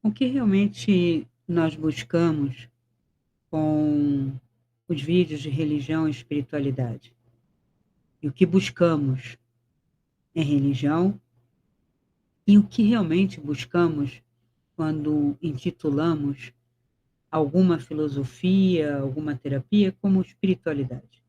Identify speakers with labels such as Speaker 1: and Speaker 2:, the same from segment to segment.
Speaker 1: O que realmente nós buscamos com os vídeos de religião e espiritualidade? E o que buscamos é religião, e o que realmente buscamos quando intitulamos alguma filosofia, alguma terapia como espiritualidade?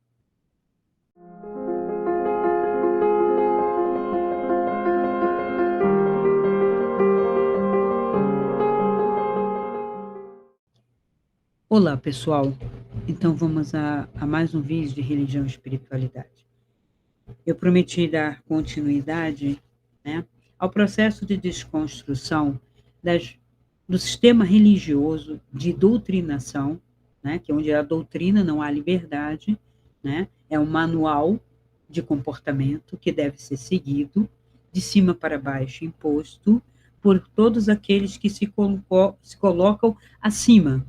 Speaker 1: Olá, pessoal. Então vamos a mais um vídeo de religião e espiritualidade. Eu prometi dar continuidade, né, ao processo de desconstrução das, do sistema religioso de doutrinação, né, que é onde a doutrina não há liberdade, né, é um manual de comportamento que deve ser seguido de cima para baixo, imposto por todos aqueles que se colocam acima.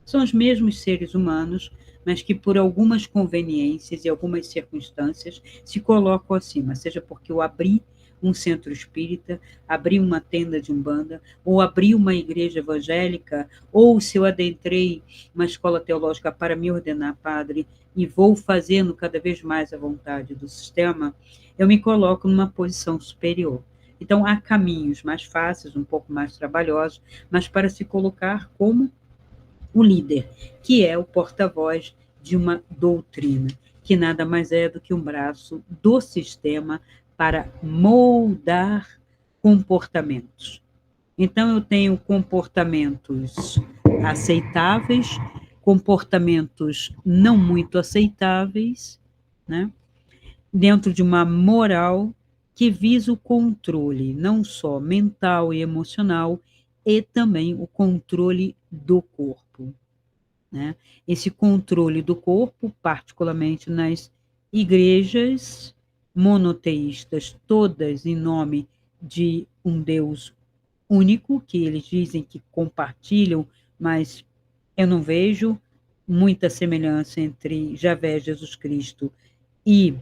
Speaker 1: São os mesmos seres humanos, mas que por algumas conveniências e algumas circunstâncias se colocam acima, seja porque eu abri um centro espírita, abri uma tenda de umbanda, ou abri uma igreja evangélica, ou se eu adentrei uma escola teológica para me ordenar padre e vou fazendo cada vez mais a vontade do sistema, eu me coloco numa posição superior. Então, há caminhos mais fáceis, um pouco mais trabalhosos, mas para se colocar como o líder, que é o porta-voz de uma doutrina, que nada mais é do que um braço do sistema para moldar comportamentos. Então, eu tenho comportamentos aceitáveis, comportamentos não muito aceitáveis, né? Dentro de uma moral que visa o controle, não só mental e emocional, e também o controle do corpo, né? Esse controle do corpo, particularmente nas igrejas monoteístas, todas em nome de um Deus único, que eles dizem que compartilham, mas eu não vejo muita semelhança entre Javé, Jesus Cristo e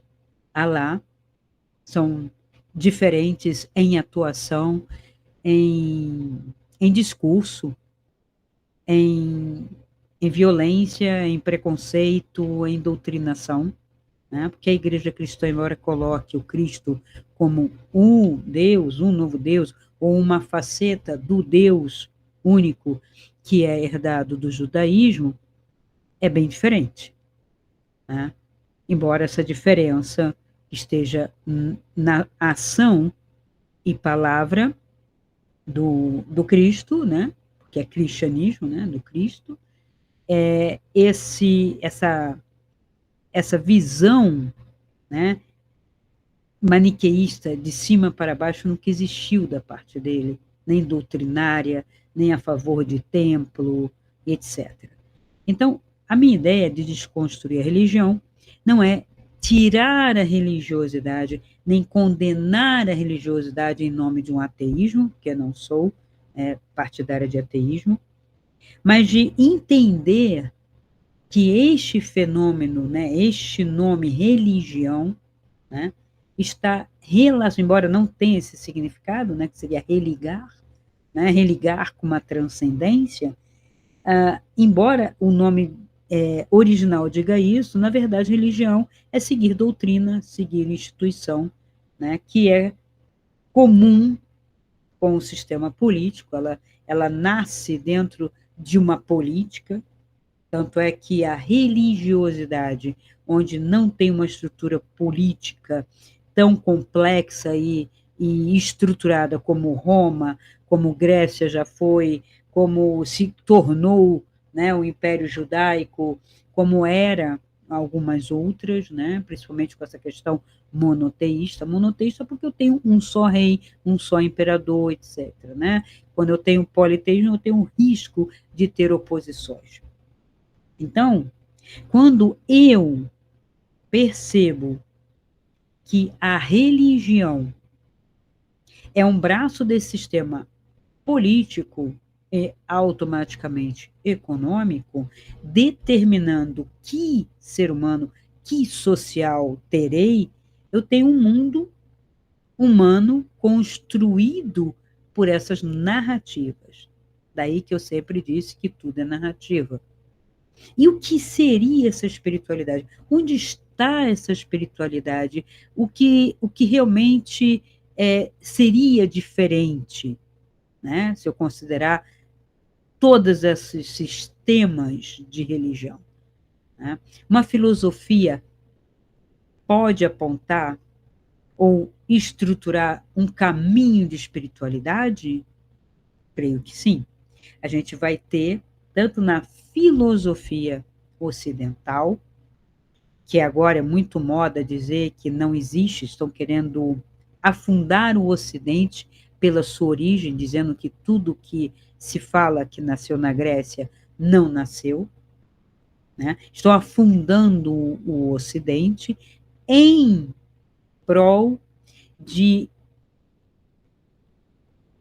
Speaker 1: Alá. São diferentes em atuação, em, em discurso, em em violência, em preconceito, em doutrinação, né? Porque a Igreja Cristã, embora coloque o Cristo como um Deus, um novo Deus, ou uma faceta do Deus único que é herdado do judaísmo, é bem diferente, né? Embora essa diferença esteja na ação e palavra do Cristo, né? Que é cristianismo, né? Do Cristo, essa visão, né, maniqueísta de cima para baixo nunca existiu da parte dele, nem doutrinária, nem a favor de templo, etc. Então, a minha ideia de desconstruir a religião não é tirar a religiosidade, nem condenar a religiosidade em nome de um ateísmo, que eu não sou partidária de ateísmo, mas de entender que este fenômeno, né, este nome religião, né, está relacionado, embora não tenha esse significado, né, que seria religar, né, religar com uma transcendência, embora o nome original diga isso, na verdade, religião é seguir doutrina, seguir instituição, né, que é comum com o sistema político, ela nasce dentro de uma política. Tanto é que a religiosidade, onde não tem uma estrutura política tão complexa e estruturada como Roma, como Grécia já foi, como se tornou, né, o Império Judaico, como era algumas outras, né, principalmente com essa questão monoteísta porque eu tenho um só rei, um só imperador, etc. Né? Quando eu tenho politeísmo, eu tenho um risco de ter oposições. Então, quando eu percebo que a religião é um braço desse sistema político e automaticamente econômico, determinando que ser humano, que social terei, eu tenho um mundo humano construído por essas narrativas. Daí que eu sempre disse que tudo é narrativa. E o que seria essa espiritualidade? Onde está essa espiritualidade? O que realmente seria diferente, né? Se eu considerar todos esses sistemas de religião, né? Uma filosofia pode apontar ou estruturar um caminho de espiritualidade? Creio que sim. A gente vai ter, tanto na filosofia ocidental, que agora é muito moda dizer que não existe, estão querendo afundar o Ocidente pela sua origem, dizendo que tudo que se fala que nasceu na Grécia não nasceu, né? Estão afundando o Ocidente em prol de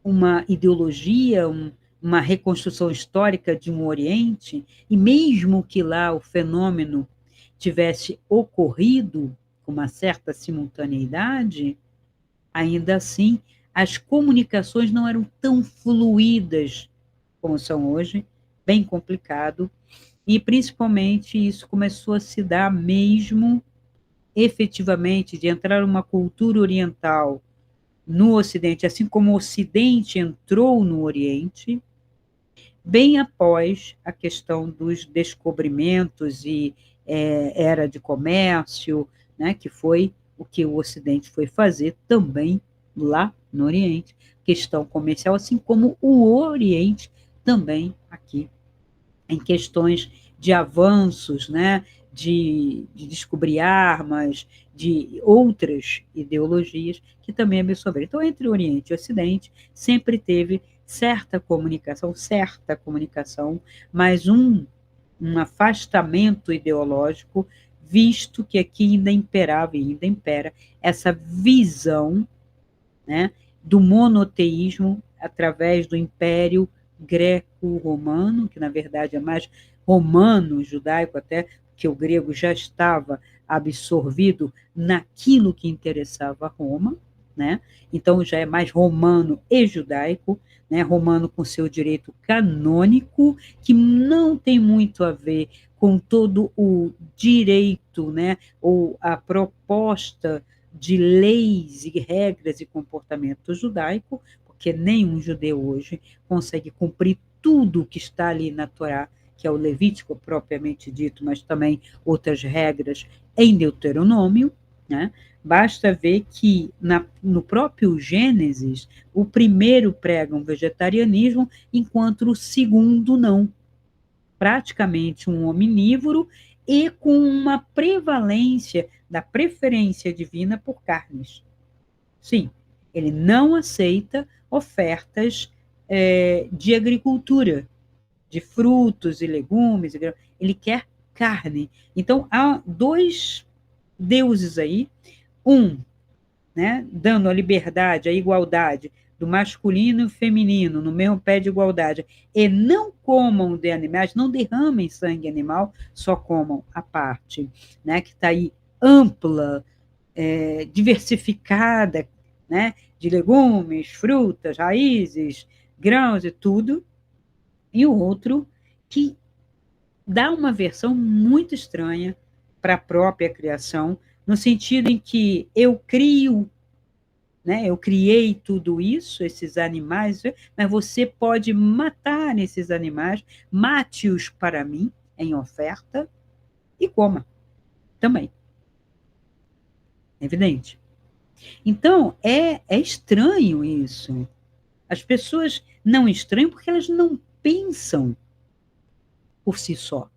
Speaker 1: uma ideologia, uma reconstrução histórica de um Oriente, e mesmo que lá o fenômeno tivesse ocorrido com uma certa simultaneidade, ainda assim as comunicações não eram tão fluídas como são hoje, bem complicado, e principalmente isso começou a se dar mesmo efetivamente de entrar uma cultura oriental no Ocidente, assim como o Ocidente entrou no Oriente, bem após a questão dos descobrimentos e era de comércio, né, que foi o que o Ocidente foi fazer também lá no Oriente, questão comercial, assim como o Oriente também aqui em questões de avanços, né, de descobrir armas, de outras ideologias que também absorveram. Então, entre Oriente e Ocidente, sempre teve certa comunicação, mas um afastamento ideológico, visto que aqui ainda imperava e ainda impera essa visão, né, do monoteísmo através do Império Greco-Romano, que na verdade é mais romano-judaico até, que o grego já estava absorvido naquilo que interessava a Roma, né? Então já é mais romano e judaico, né? Romano com seu direito canônico, que não tem muito a ver com todo o direito, né? Ou a proposta de leis e regras e comportamento judaico, porque nenhum judeu hoje consegue cumprir tudo o que está ali na Torá, que é o Levítico propriamente dito, mas também outras regras em Deuteronômio, né? Basta ver que no próprio Gênesis, o primeiro prega um vegetarianismo, enquanto o segundo não. Praticamente um omnívoro e com uma prevalência da preferência divina por carnes. Sim, ele não aceita ofertas de agricultura, de frutos e legumes, ele quer carne. Então, há dois deuses aí, um, né, dando a liberdade, a igualdade do masculino e feminino no mesmo pé de igualdade, e não comam de animais, não derramem sangue animal, só comam a parte, né, que está aí ampla, diversificada, né, de legumes, frutas, raízes, grãos e tudo, e o outro que dá uma versão muito estranha para a própria criação, no sentido em que eu crio, né, eu criei tudo isso, esses animais, mas você pode matar esses animais, mate-os para mim em oferta e coma também, é evidente. Então, é estranho isso. As pessoas não estranham porque elas não pensam por si só.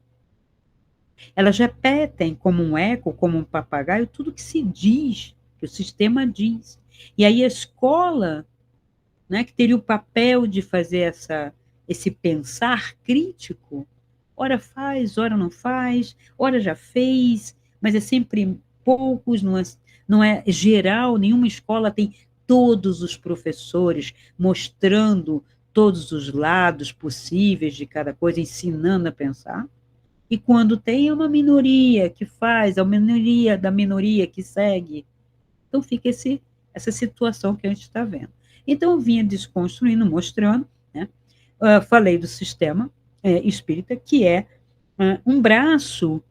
Speaker 1: Elas repetem como um eco, como um papagaio, tudo que se diz, que o sistema diz. E aí a escola, né, que teria o papel de fazer esse pensar crítico, ora faz, ora não faz, ora já fez, mas é sempre poucos, não é geral, nenhuma escola tem todos os professores mostrando todos os lados possíveis de cada coisa, ensinando a pensar. E quando tem uma minoria que faz, a minoria da minoria que segue, então fica essa situação que a gente está vendo. Então, eu vinha desconstruindo, mostrando, né, falei do sistema espírita, que é um braço,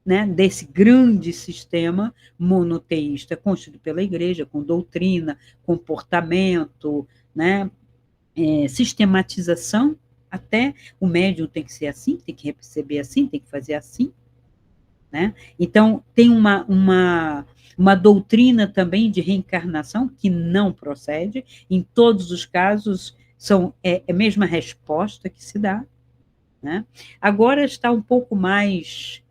Speaker 1: né, desse grande sistema monoteísta, constituído pela igreja, com doutrina, comportamento, né, sistematização, até o médium tem que ser assim, tem que receber assim, tem que fazer assim, né? Então, tem uma doutrina também de reencarnação que não procede, em todos os casos é a mesma resposta que se dá, né? Agora está um pouco mais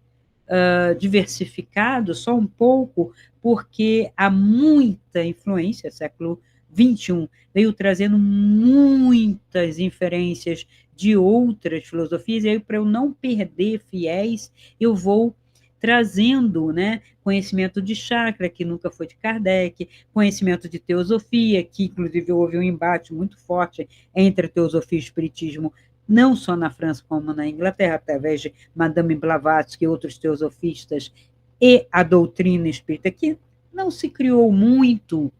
Speaker 1: diversificado, só um pouco, porque há muita influência, século XXI veio trazendo muitas inferências de outras filosofias, e aí, para eu não perder fiéis, eu vou trazendo, né, conhecimento de chakra, que nunca foi de Kardec, conhecimento de teosofia, que inclusive houve um embate muito forte entre a teosofia e o espiritismo, não só na França como na Inglaterra, através de Madame Blavatsky e outros teosofistas, e a doutrina espírita, que não se criou muito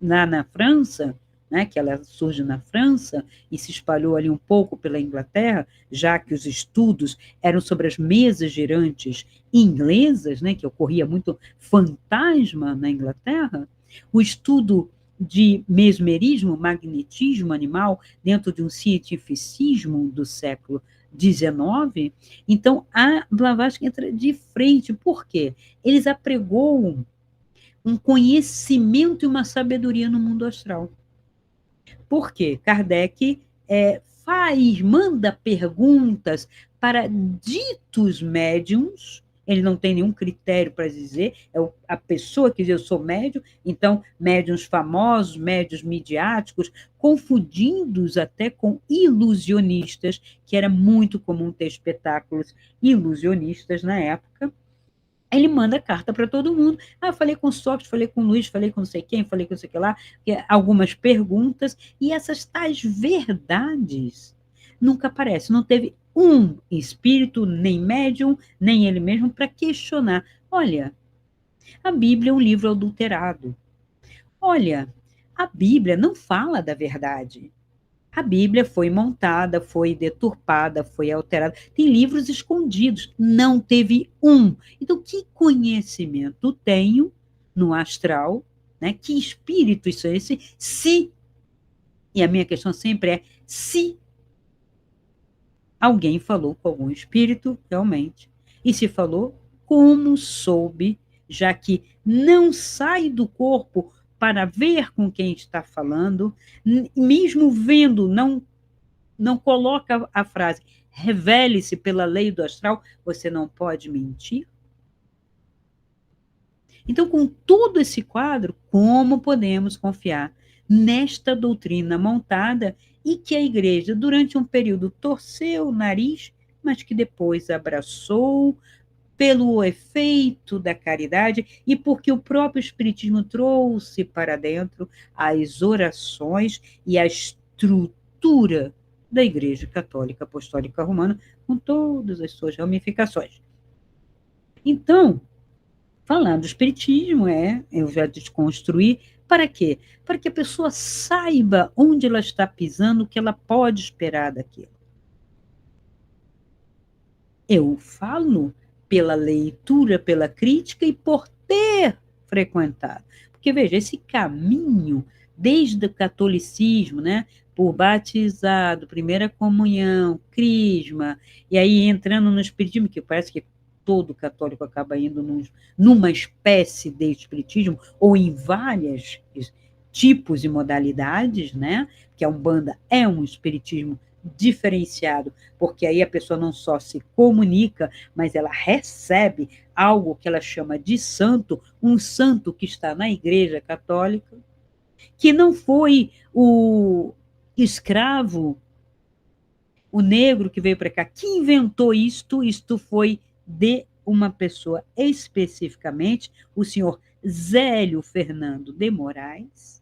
Speaker 1: na França, né, que ela surge na França e se espalhou ali um pouco pela Inglaterra, já que os estudos eram sobre as mesas girantes inglesas, né, que ocorria muito fantasma na Inglaterra, o estudo de mesmerismo, magnetismo animal, dentro de um cientificismo do século XIX, então a Blavatsky entra de frente. Por quê? Eles apregoam um conhecimento e uma sabedoria no mundo astral. Por quê? Kardec manda perguntas para ditos médiums, ele não tem nenhum critério para dizer, a pessoa que diz eu sou médium, então médiums famosos, médiums midiáticos, confundidos até com ilusionistas, que era muito comum ter espetáculos ilusionistas na época. Ele manda carta para todo mundo. Eu falei com o Sócrates, falei com o Luiz, falei com não sei quem, falei com não sei o que lá, algumas perguntas, e essas tais verdades nunca aparecem. Não teve um espírito, nem médium, nem ele mesmo, para questionar. Olha, a Bíblia é um livro adulterado. Olha, a Bíblia não fala da verdade. A Bíblia foi montada, foi deturpada, foi alterada. Tem livros escondidos, não teve um. Então, que conhecimento tenho no astral, né? Que espírito isso é esse? Se, e a minha questão sempre é, se alguém falou com algum espírito, realmente, e se falou, como soube, já que não sai do corpo para ver com quem está falando, mesmo vendo, não coloca a frase revele-se pela lei do astral, você não pode mentir? Então, com todo esse quadro, como podemos confiar nesta doutrina montada e que a igreja, durante um período, torceu o nariz, mas que depois abraçou pelo efeito da caridade e porque o próprio Espiritismo trouxe para dentro as orações e a estrutura da Igreja Católica Apostólica Romana, com todas as suas ramificações. Então, falar do Espiritismo eu já desconstruí, para quê? Para que a pessoa saiba onde ela está pisando, o que ela pode esperar daquilo. Eu falo pela leitura, pela crítica e por ter frequentado. Porque, veja, esse caminho, desde o catolicismo, né, por batizado, primeira comunhão, crisma, e aí entrando no espiritismo, que parece que todo católico acaba indo numa espécie de espiritismo, ou em vários tipos e modalidades, né? Que a Umbanda é um espiritismo diferenciado, porque aí a pessoa não só se comunica, mas ela recebe algo que ela chama de santo, um santo que está na Igreja Católica, que não foi o escravo, o negro que veio para cá, que inventou isto foi de uma pessoa especificamente, o senhor Zélio Fernando de Moraes,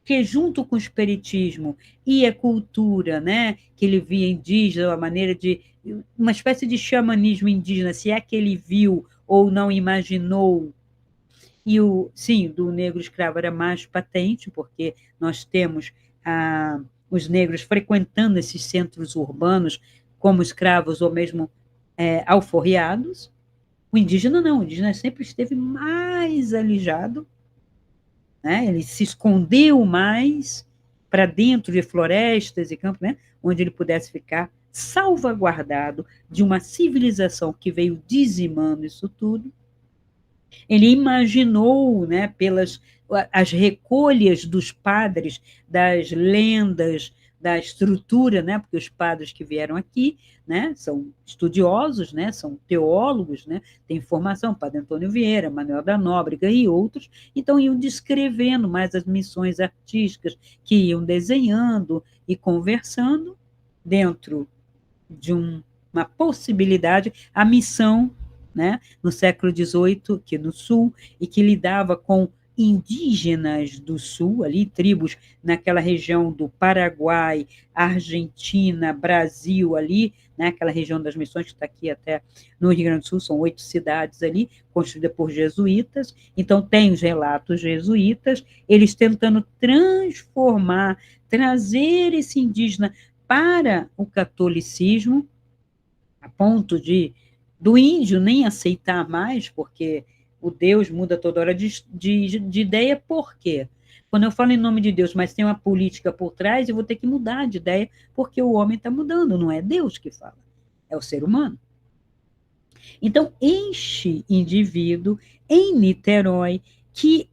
Speaker 1: que junto com o espiritismo e a cultura, né, que ele via indígena, a maneira de uma espécie de xamanismo indígena, se é que ele viu ou não imaginou, e sim, do negro escravo era mais patente, porque nós temos os negros frequentando esses centros urbanos como escravos ou mesmo alforriados. O indígena não, o indígena sempre esteve mais alijado, né? Ele se escondeu mais para dentro de florestas e campos, né? Onde ele pudesse ficar salvaguardado de uma civilização que veio dizimando isso tudo. Ele imaginou, né, pelas as recolhas dos padres, das lendas, da estrutura, né, porque os padres que vieram aqui, né, são estudiosos, né, são teólogos, né, têm formação, Padre Antônio Vieira, Manuel da Nóbrega e outros, então iam descrevendo mais as missões artísticas, que iam desenhando e conversando dentro de uma possibilidade, a missão, né, no século XVIII, que no Sul, e que lidava com indígenas do Sul, ali, tribos naquela região do Paraguai, Argentina, Brasil, ali, né, aquela região das missões que está aqui até no Rio Grande do Sul, são 8 cidades ali, construídas por jesuítas, então tem os relatos jesuítas, eles tentando transformar, trazer esse indígena para o catolicismo, a ponto do índio nem aceitar mais, porque o Deus muda toda hora de ideia, por quê? Quando eu falo em nome de Deus, mas tem uma política por trás, eu vou ter que mudar de ideia, porque o homem está mudando, não é Deus que fala, é o ser humano. Então, este indivíduo em Niterói que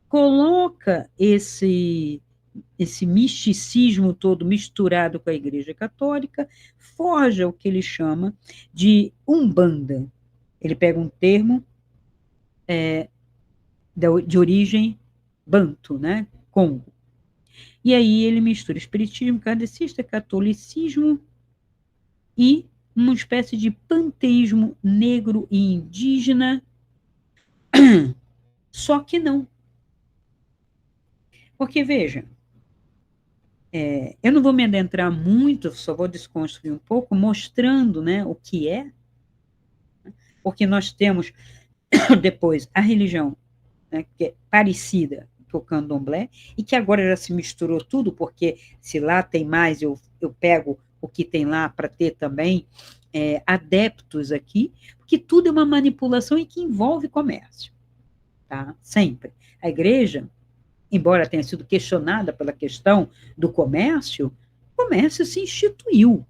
Speaker 1: coloca esse misticismo todo misturado com a Igreja Católica, forja o que ele chama de Umbanda. Ele pega um termo de origem banto, né? Congo. E aí ele mistura espiritismo kardecista, catolicismo e uma espécie de panteísmo negro e indígena, só que não. Porque, veja, eu não vou me adentrar muito, só vou desconstruir um pouco, mostrando, né, o que é, porque nós temos depois a religião, né, que é parecida com o candomblé, e que agora já se misturou tudo, porque se lá tem mais, eu pego o que tem lá para ter também adeptos aqui, porque tudo é uma manipulação e que envolve comércio, tá? Sempre. A igreja, embora tenha sido questionada pela questão do comércio, o comércio se instituiu.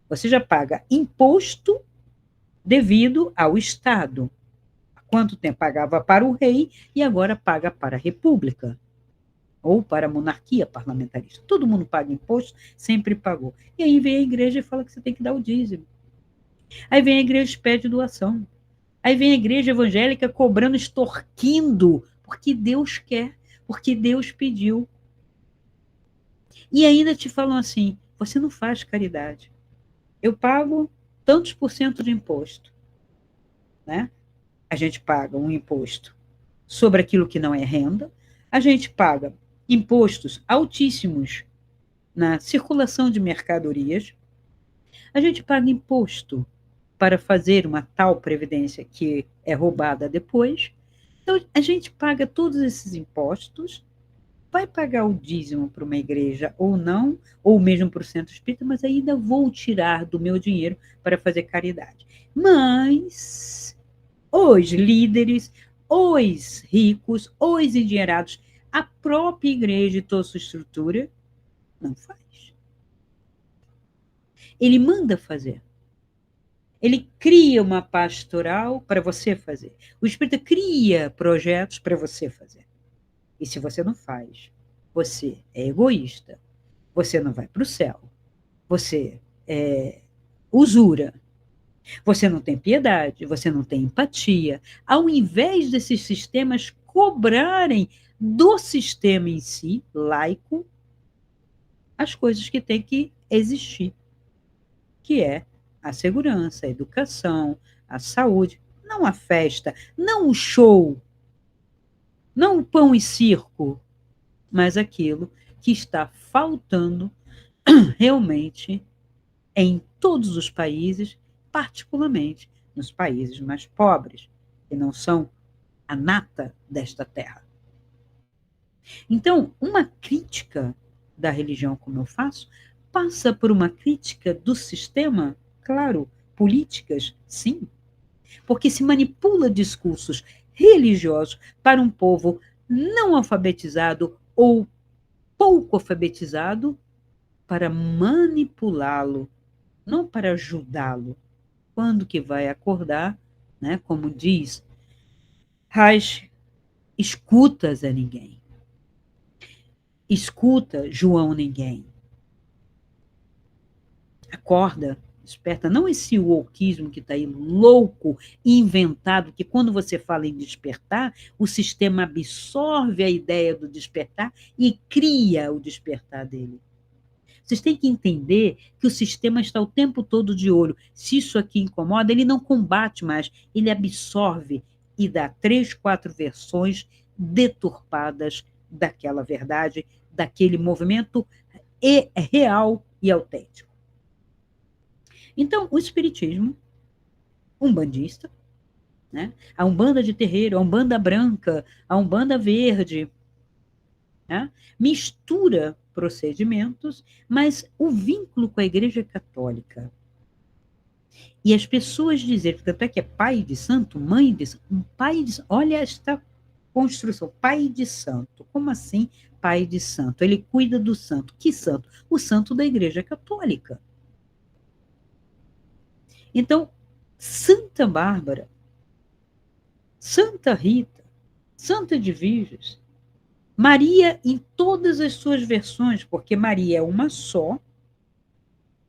Speaker 1: Você já paga imposto devido ao Estado. Há quanto tempo pagava para o rei e agora paga para a república ou para a monarquia parlamentarista. Todo mundo paga imposto, sempre pagou. E aí vem a igreja e fala que você tem que dar o dízimo. Aí vem a igreja e pede doação. Aí vem a igreja evangélica cobrando, extorquindo, porque Deus quer, porque Deus pediu. E ainda te falam assim, você não faz caridade. Eu pago tantos por cento de imposto, né? A gente paga um imposto sobre aquilo que não é renda, a gente paga impostos altíssimos na circulação de mercadorias, a gente paga imposto para fazer uma tal previdência que é roubada depois. Então, a gente paga todos esses impostos, vai pagar o dízimo para uma igreja ou não, ou mesmo para o centro espírita, mas ainda vou tirar do meu dinheiro para fazer caridade. Mas os líderes, os ricos, os endinheirados, a própria igreja e toda a sua estrutura, não faz. Ele manda fazer. Ele cria uma pastoral para você fazer. O Espírito cria projetos para você fazer. E se você não faz, você é egoísta. Você não vai para o céu. Você usura. Você não tem piedade, você não tem empatia. Ao invés desses sistemas cobrarem do sistema em si, laico, as coisas que têm que existir, que é a segurança, a educação, a saúde, não a festa, não o show, não o pão e circo, mas aquilo que está faltando realmente em todos os países, particularmente nos países mais pobres, que não são a nata desta terra. Então, uma crítica da religião como eu faço, passa por uma crítica do sistema, claro, políticas, sim, porque se manipula discursos religiosos para um povo não alfabetizado ou pouco alfabetizado para manipulá-lo, não para ajudá-lo. Quando que vai acordar, né? Como diz Reich, escutas a ninguém. Escuta, João ninguém. Acorda, desperta. Não esse wokeismo que está aí louco, inventado, que quando você fala em despertar, o sistema absorve a ideia do despertar e cria o despertar dele. Vocês têm que entender que o sistema está o tempo todo de olho. Se isso aqui incomoda, ele não combate mais, ele absorve e dá 3, 4 versões deturpadas daquela verdade, daquele movimento real e autêntico. Então, o espiritismo, umbandista, né? A umbanda de terreiro, a umbanda branca, a umbanda verde, né? Mistura procedimentos, mas o vínculo com a Igreja Católica. E as pessoas dizem, tanto é que é pai de santo, mãe de santo, pai de olha esta construção, pai de santo. Como assim pai de santo? Ele cuida do santo. Que santo? O santo da Igreja Católica. Então, Santa Bárbara, Santa Rita, Santa de Virgens, Maria em todas as suas versões, porque Maria é uma só,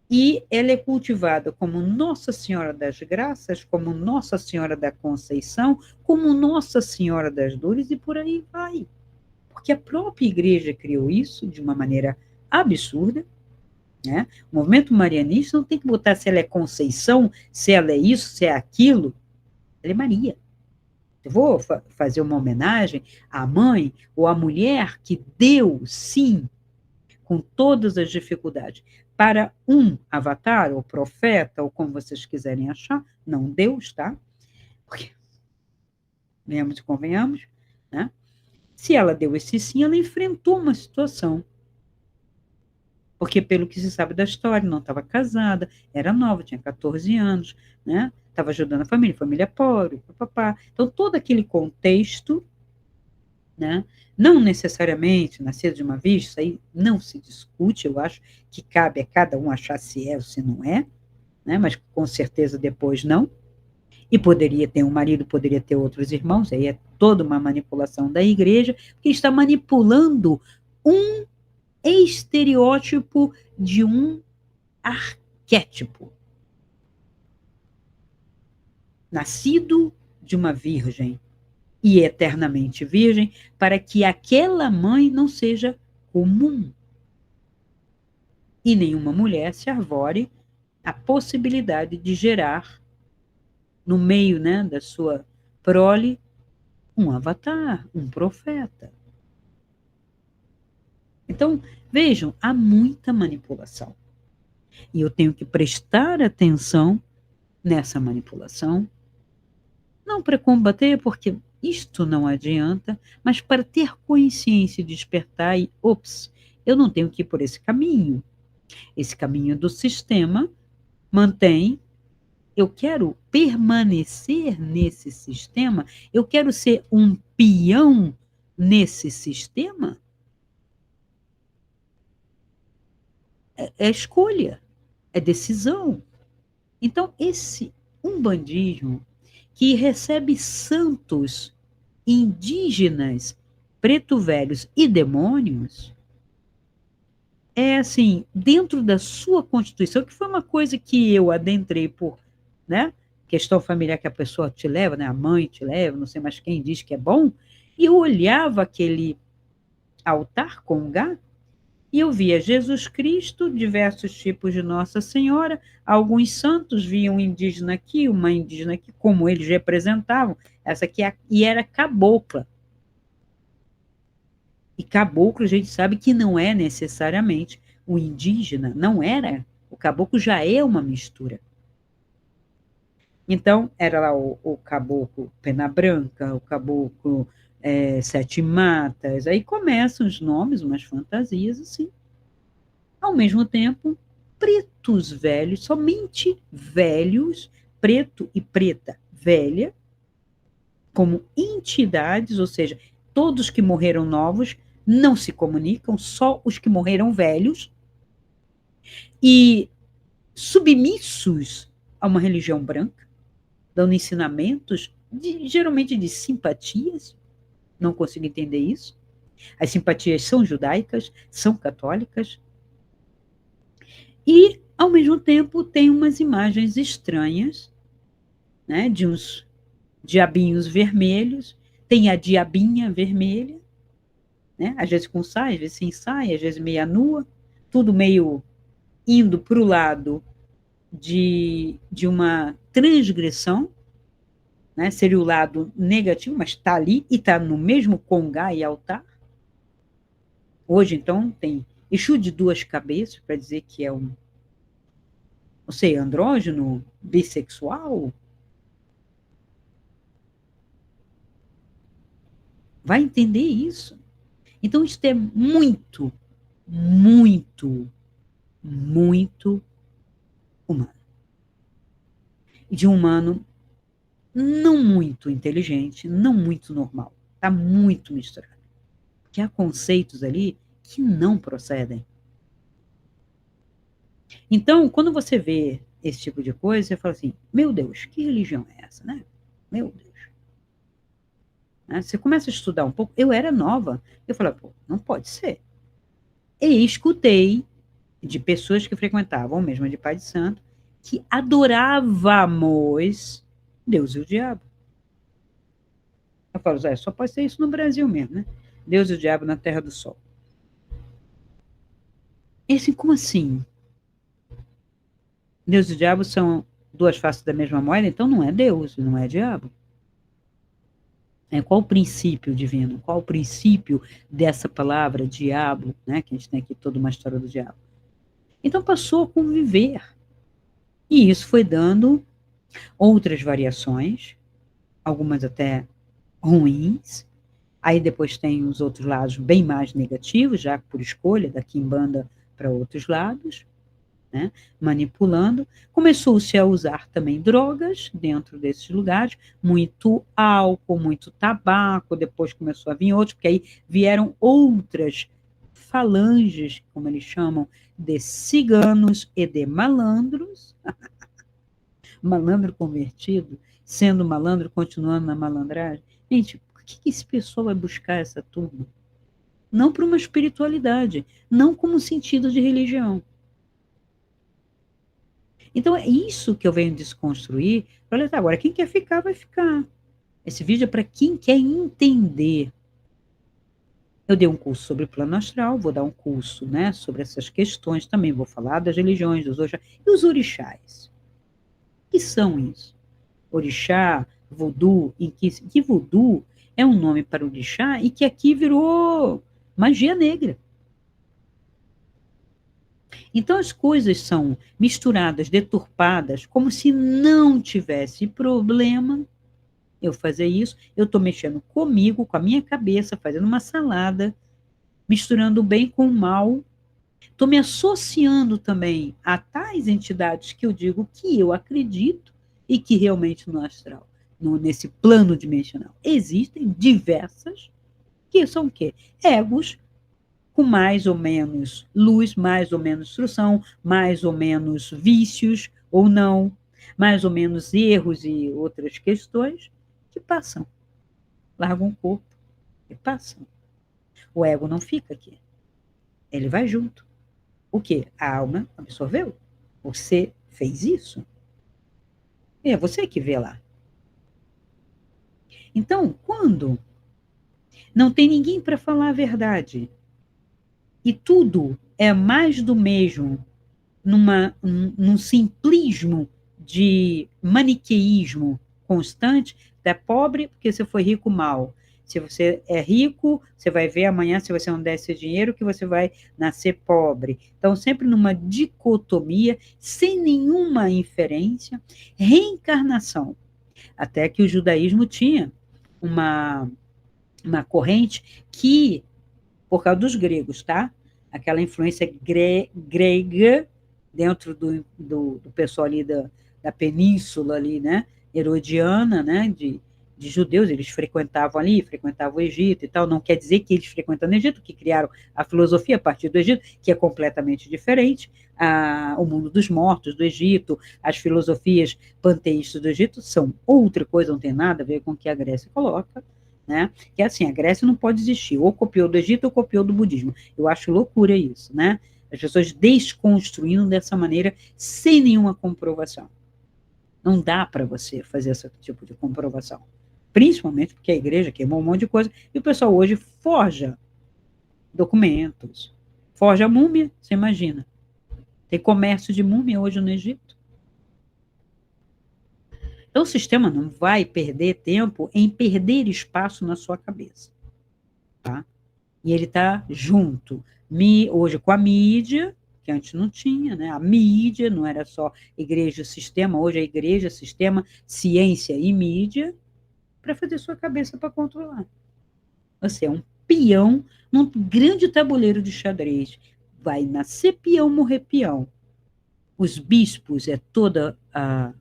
Speaker 1: e ela é cultivada como Nossa Senhora das Graças, como Nossa Senhora da Conceição, como Nossa Senhora das Dores, e por aí vai. Porque a própria igreja criou isso de uma maneira absurda, né? O movimento marianista não tem que botar se ela é Conceição, se ela é isso, se é aquilo. Ela é Maria. Eu vou fazer uma homenagem à mãe ou à mulher que deu, sim, com todas as dificuldades, para um avatar, ou profeta, ou como vocês quiserem achar, não Deus, tá? Porque, venhamos e convenhamos, né? Se ela deu esse sim, ela enfrentou uma situação. Porque, pelo que se sabe da história, não estava casada, era nova, tinha 14 anos, né? Estava ajudando a família pobre, papapá. Então, todo aquele contexto, né? Não necessariamente nascer de uma vez, isso aí não se discute, eu acho que cabe a cada um achar se é ou se não é, né? Mas com certeza depois não. E poderia ter um marido, poderia ter outros irmãos, aí é toda uma manipulação da igreja, que está manipulando um estereótipo de um arquétipo. Nascido de uma virgem e eternamente virgem, para que aquela mãe não seja comum. E nenhuma mulher se arvore a possibilidade de gerar, no meio, né, da sua prole, um avatar, um profeta. Então, vejam, há muita manipulação. E eu tenho que prestar atenção nessa manipulação, não para combater, porque isto não adianta, mas para ter consciência e despertar e, ops, eu não tenho que ir por esse caminho. Esse caminho do sistema mantém, eu quero permanecer nesse sistema, eu quero ser um peão nesse sistema, é escolha, é decisão. Então, esse umbandismo que recebe santos indígenas, preto velhos e demônios, é assim, dentro da sua constituição, que foi uma coisa que eu adentrei por, né, questão familiar que a pessoa te leva, né, a mãe te leva, não sei mais quem diz que é bom, e eu olhava aquele altar com Gá, e eu via Jesus Cristo, diversos tipos de Nossa Senhora, alguns santos, via um indígena aqui, uma indígena aqui, como eles representavam, essa aqui, e era cabocla. E caboclo, a gente sabe que não é necessariamente o indígena, não era. O caboclo já é uma mistura. Então, era lá o caboclo pena branca, o caboclo sete matas, aí começam os nomes, umas fantasias assim, Ao mesmo tempo, pretos velhos, somente velhos, preto e preta velha, como entidades, ou seja, todos que morreram novos não se comunicam, só os que morreram velhos, e submissos a uma religião branca, dando ensinamentos, geralmente de simpatias, não consigo entender isso. As simpatias são judaicas, são católicas, e, ao mesmo tempo, tem umas imagens estranhas, né, de uns diabinhos vermelhos, tem a diabinha vermelha, né, às vezes com saia, às vezes sem saia, às vezes meia nua, tudo meio indo para o lado de uma transgressão, né, seria o lado negativo, mas está ali e está no mesmo congá e altar. Hoje, então, tem Exu de duas cabeças, para dizer que é um, não sei, andrógeno, bissexual. Vai entender isso. Então, isso é muito, muito, muito humano. De um humano não muito inteligente, não muito normal. Está muito misturado. Que há conceitos ali que não procedem. Então, quando você vê esse tipo de coisa, você fala assim, meu Deus, que religião é essa, né? Meu Deus. Né? Você começa a estudar um pouco. Eu era nova. Eu falei, pô, não pode ser. E escutei de pessoas que frequentavam, mesmo de Pai de Santo, que adorávamos Deus e o diabo. Eu falo, Zé, só pode ser isso no Brasil mesmo, né? Deus e o diabo na Terra do Sol. E assim, como assim? Deus e o diabo são duas faces da mesma moeda, então não é Deus, não é diabo. Qual o princípio divino? Qual o princípio dessa palavra diabo, né? Que a gente tem aqui toda uma história do diabo. Então passou a conviver. E isso foi dando outras variações, algumas até ruins. Aí depois tem os outros lados bem mais negativos, já por escolha da quimbanda para outros lados, né? Manipulando. Começou-se a usar também drogas dentro desses lugares, muito álcool, muito tabaco, depois começou a vir outros, porque aí vieram outras falanges, como eles chamam, de ciganos e de malandros, malandro convertido, sendo malandro, continuando na malandragem. Gente, por que esse pessoal vai buscar essa turma? Não para uma espiritualidade, não como sentido de religião. Então, é isso que eu venho desconstruir. Olha, tá, agora, quem quer ficar, vai ficar. Esse vídeo é para quem quer entender. Eu dei um curso sobre plano astral, vou dar um curso, né, sobre essas questões também. Vou falar das religiões, dos orixás. E os orixás? O que são isso? Orixá, voodoo, que voodoo é um nome para orixá e que aqui virou magia negra. Então as coisas são misturadas, deturpadas, como se não tivesse problema eu fazer isso. Eu estou mexendo comigo, com a minha cabeça, fazendo uma salada, misturando o bem com o mal. Estou me associando também a tais entidades que eu digo que eu acredito e que realmente no astral, nesse plano dimensional, existem diversas, que são o quê? Egos com mais ou menos luz, mais ou menos instrução, mais ou menos vícios ou não, mais ou menos erros e outras questões que passam, largam o corpo e passam. O ego não fica aqui, ele vai junto. O quê? A alma absorveu. Você fez isso. É você que vê lá. Então, quando não tem ninguém para falar a verdade e tudo é mais do mesmo, num simplismo de maniqueísmo constante, é pobre porque você foi rico mal. Se você é rico, você vai ver amanhã, se você não der esse dinheiro, que você vai nascer pobre. Então, sempre numa dicotomia, sem nenhuma inferência, reencarnação. Até que o judaísmo tinha uma corrente que, por causa dos gregos, tá? aquela influência grega dentro do pessoal ali da península ali, né, herodiana, né, de judeus, eles frequentavam ali, frequentavam o Egito e tal, não quer dizer que eles frequentando o Egito, que criaram a filosofia a partir do Egito, que é completamente diferente, o mundo dos mortos do Egito, as filosofias panteístas do Egito são outra coisa, não tem nada a ver com o que a Grécia coloca, né? Que é assim, a Grécia não pode existir, ou copiou do Egito ou copiou do budismo. Eu acho loucura isso, né? As pessoas desconstruindo dessa maneira, sem nenhuma comprovação. Não dá para você fazer esse tipo de comprovação. Principalmente porque a igreja queimou um monte de coisa, e o pessoal hoje forja documentos, forja múmia, você imagina. Tem comércio de múmia hoje no Egito. Então, o sistema não vai perder tempo em perder espaço na sua cabeça. Tá? E ele está junto, hoje com a mídia, que antes não tinha, né? A mídia não era só igreja e sistema, hoje é igreja, sistema, ciência e mídia, para fazer sua cabeça para controlar. Você é um peão num grande tabuleiro de xadrez. Vai nascer peão, morrer peão. Os bispos é toda a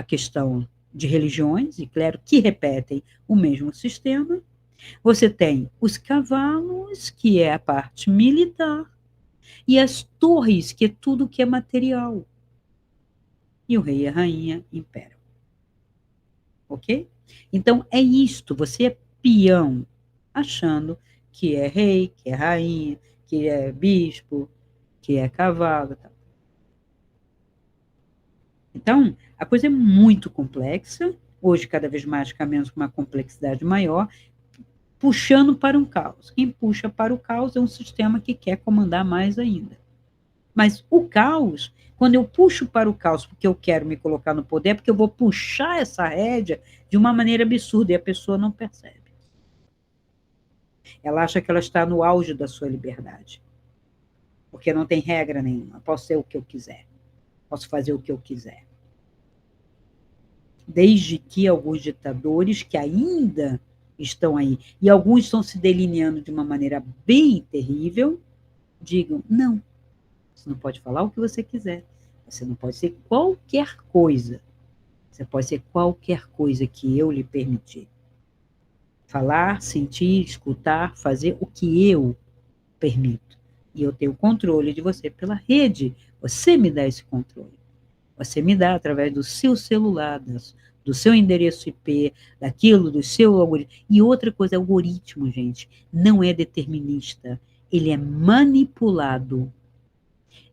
Speaker 1: questão de religiões, e claro, que repetem o mesmo sistema. Você tem os cavalos, que é a parte militar, e as torres, que é tudo que é material. E o rei e a rainha imperam. Ok? Então, é isto, você é peão, achando que é rei, que é rainha, que é bispo, que é cavalo. Tal. Então, a coisa é muito complexa, hoje cada vez mais caminhamos com uma complexidade maior, puxando para um caos. Quem puxa para o caos é um sistema que quer comandar mais ainda. Mas o caos, quando eu puxo para o caos porque eu quero me colocar no poder, é porque eu vou puxar essa rédea de uma maneira absurda e a pessoa não percebe. Ela acha que ela está no auge da sua liberdade, porque não tem regra nenhuma. Posso ser o que eu quiser, posso fazer o que eu quiser. Desde que alguns ditadores que ainda estão aí, e alguns estão se delineando de uma maneira bem terrível, digam, não, você não pode falar o que você quiser, você não pode ser qualquer coisa, você pode ser qualquer coisa que eu lhe permitir. Falar, sentir, escutar, fazer o que eu permito. E eu tenho controle de você pela rede. Você me dá esse controle. Você me dá através do seu celular, do seu endereço IP, daquilo, do seu algoritmo. E outra coisa, algoritmo, gente, não é determinista. Ele é manipulado.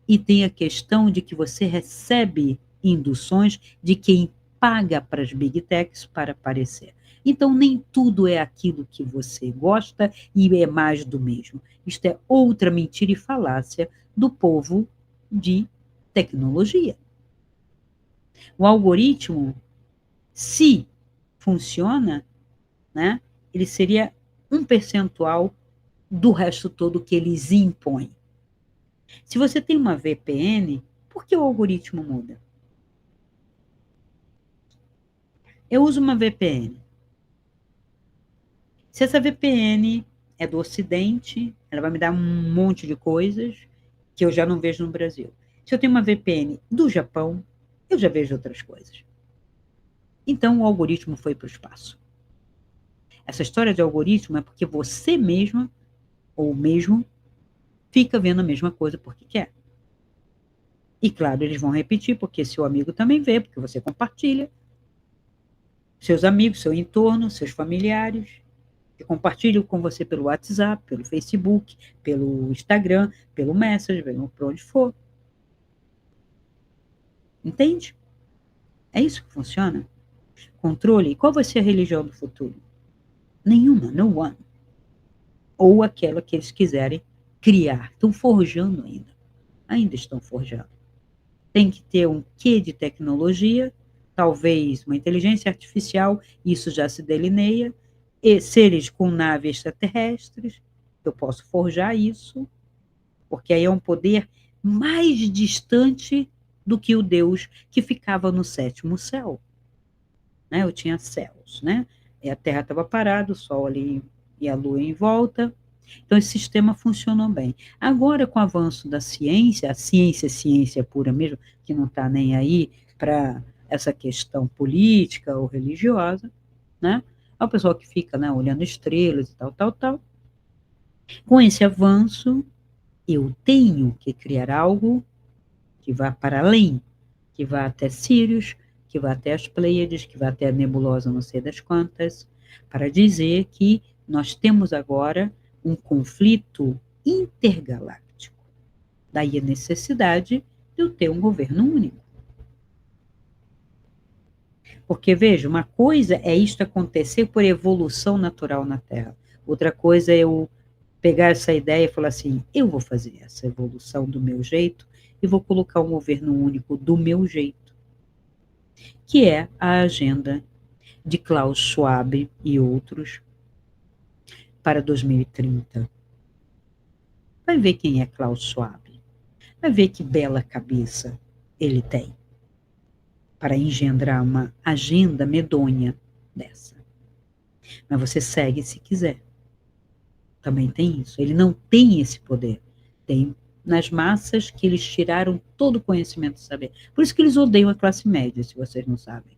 Speaker 1: E tem a questão de que você recebe induções de quem paga para as big techs para aparecer. Então, nem tudo é aquilo que você gosta e é mais do mesmo. Isto é outra mentira e falácia do povo de tecnologia. O algoritmo, se funciona, né, ele seria um percentual do resto todo que eles impõem. Se você tem uma VPN, por que o algoritmo muda? Eu uso uma VPN. Se essa VPN é do Ocidente, ela vai me dar um monte de coisas que eu já não vejo no Brasil. Se eu tenho uma VPN do Japão, eu já vejo outras coisas. Então, o algoritmo foi para o espaço. Essa história de algoritmo é porque você mesma, ou mesmo, fica vendo a mesma coisa porque quer. E, claro, eles vão repetir, porque seu amigo também vê, porque você compartilha. Seus amigos, seu entorno, seus familiares, que compartilham com você pelo WhatsApp, pelo Facebook, pelo Instagram, pelo Messenger, por onde for. Entende? É isso que funciona. Controle. E qual vai ser a religião do futuro? Nenhuma, no one. Ou aquela que eles quiserem criar. Estão forjando ainda. Ainda estão forjando. Tem que ter um quê de tecnologia, talvez uma inteligência artificial, isso já se delineia, e seres com naves extraterrestres, eu posso forjar isso, porque aí é um poder mais distante do que o Deus que ficava no sétimo céu. Né? Eu tinha céus, né? E a Terra estava parada, o Sol ali e a Lua em volta, Então, esse sistema funcionou bem. Agora, com o avanço da ciência, a ciência é ciência pura mesmo, que não está nem aí para essa questão política ou religiosa, né? É o pessoal que fica, né, olhando estrelas e tal, tal, tal. Com esse avanço, eu tenho que criar algo que vá para além, que vá até Sirius, que vá até as Pleiades, que vá até a nebulosa não sei das quantas, para dizer que nós temos agora um conflito intergaláctico. Daí a necessidade de eu ter um governo único. Porque, veja, uma coisa é isto acontecer por evolução natural na Terra. Outra coisa é eu pegar essa ideia e falar assim, eu vou fazer essa evolução do meu jeito e vou colocar um governo único do meu jeito, que é a agenda de Klaus Schwab e outros para 2030. Vai ver quem é Klaus Schwab. Vai ver que bela cabeça ele tem para engendrar uma agenda medonha dessa. Mas você segue se quiser. Também tem isso. Ele não tem esse poder. Tem nas massas que eles tiraram todo o conhecimento e saber. Por isso que eles odeiam a classe média, se vocês não sabem.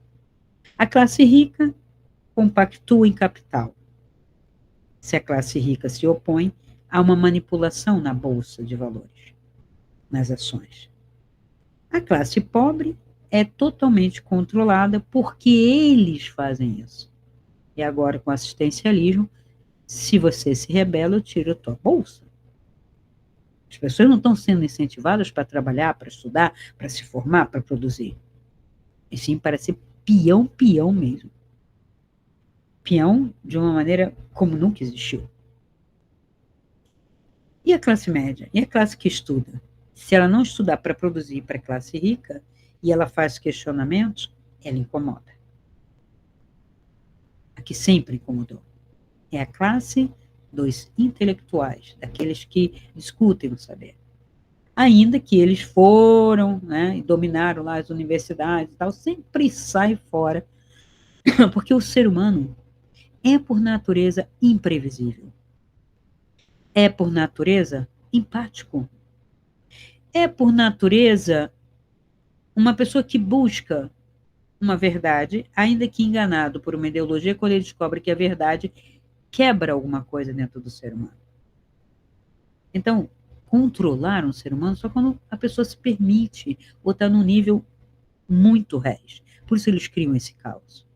Speaker 1: A classe rica compactua em capital. Se a classe rica se opõe, há uma manipulação na bolsa de valores, nas ações. A classe pobre é totalmente controlada porque eles fazem isso. E agora, com assistencialismo, se você se rebela, eu tiro a tua bolsa. As pessoas não estão sendo incentivadas para trabalhar, para estudar, para se formar, para produzir. E sim para ser peão, peão mesmo. Peão de uma maneira como nunca existiu. E a classe média? E a classe que estuda? Se ela não estudar para produzir para a classe rica, e ela faz questionamentos, ela incomoda. A que sempre incomodou. É a classe dos intelectuais, daqueles que discutem o saber. Ainda que eles foram, né, e dominaram lá as universidades e tal, sempre sai fora, porque o ser humano é, por natureza, imprevisível. É, por natureza, empático. É, por natureza, uma pessoa que busca uma verdade, ainda que enganado por uma ideologia, quando ele descobre que a verdade quebra alguma coisa dentro do ser humano. Então, controlar um ser humano só quando a pessoa se permite ou está num nível muito rés. Por isso eles criam esse caos.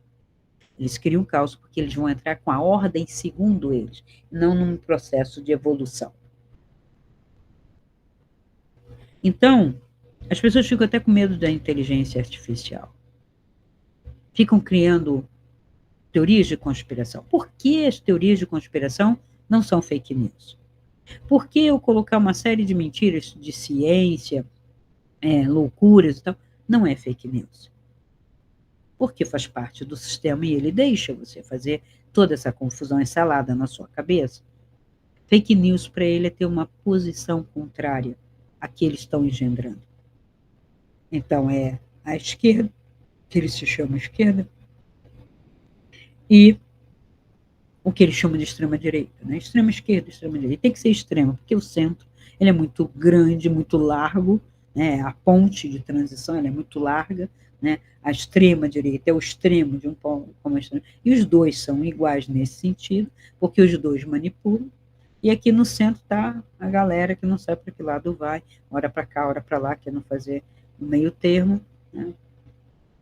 Speaker 1: Eles criam caos porque eles vão entrar com a ordem segundo eles, não num processo de evolução. Então, as pessoas ficam até com medo da inteligência artificial. Ficam criando teorias de conspiração. Por que as teorias de conspiração não são fake news? Por que eu colocar uma série de mentiras de ciência, loucuras e tal, não é fake news? Porque faz parte do sistema e ele deixa você fazer toda essa confusão ensalada na sua cabeça. Fake news para ele é ter uma posição contrária à que eles estão engendrando. Então é a esquerda, que eles se chamam esquerda, e o que eles chamam de extrema-direita, né? Extrema esquerda, extrema direita. Tem que ser extrema, porque o centro ele é muito grande, muito largo, né? A ponte de transição ela é muito larga, né? A extrema-direita é o extremo de um ponto como extremo, e os dois são iguais nesse sentido, porque os dois manipulam, e aqui no centro está a galera que não sabe para que lado vai, hora para cá, hora para lá, quer não fazer o meio termo, né?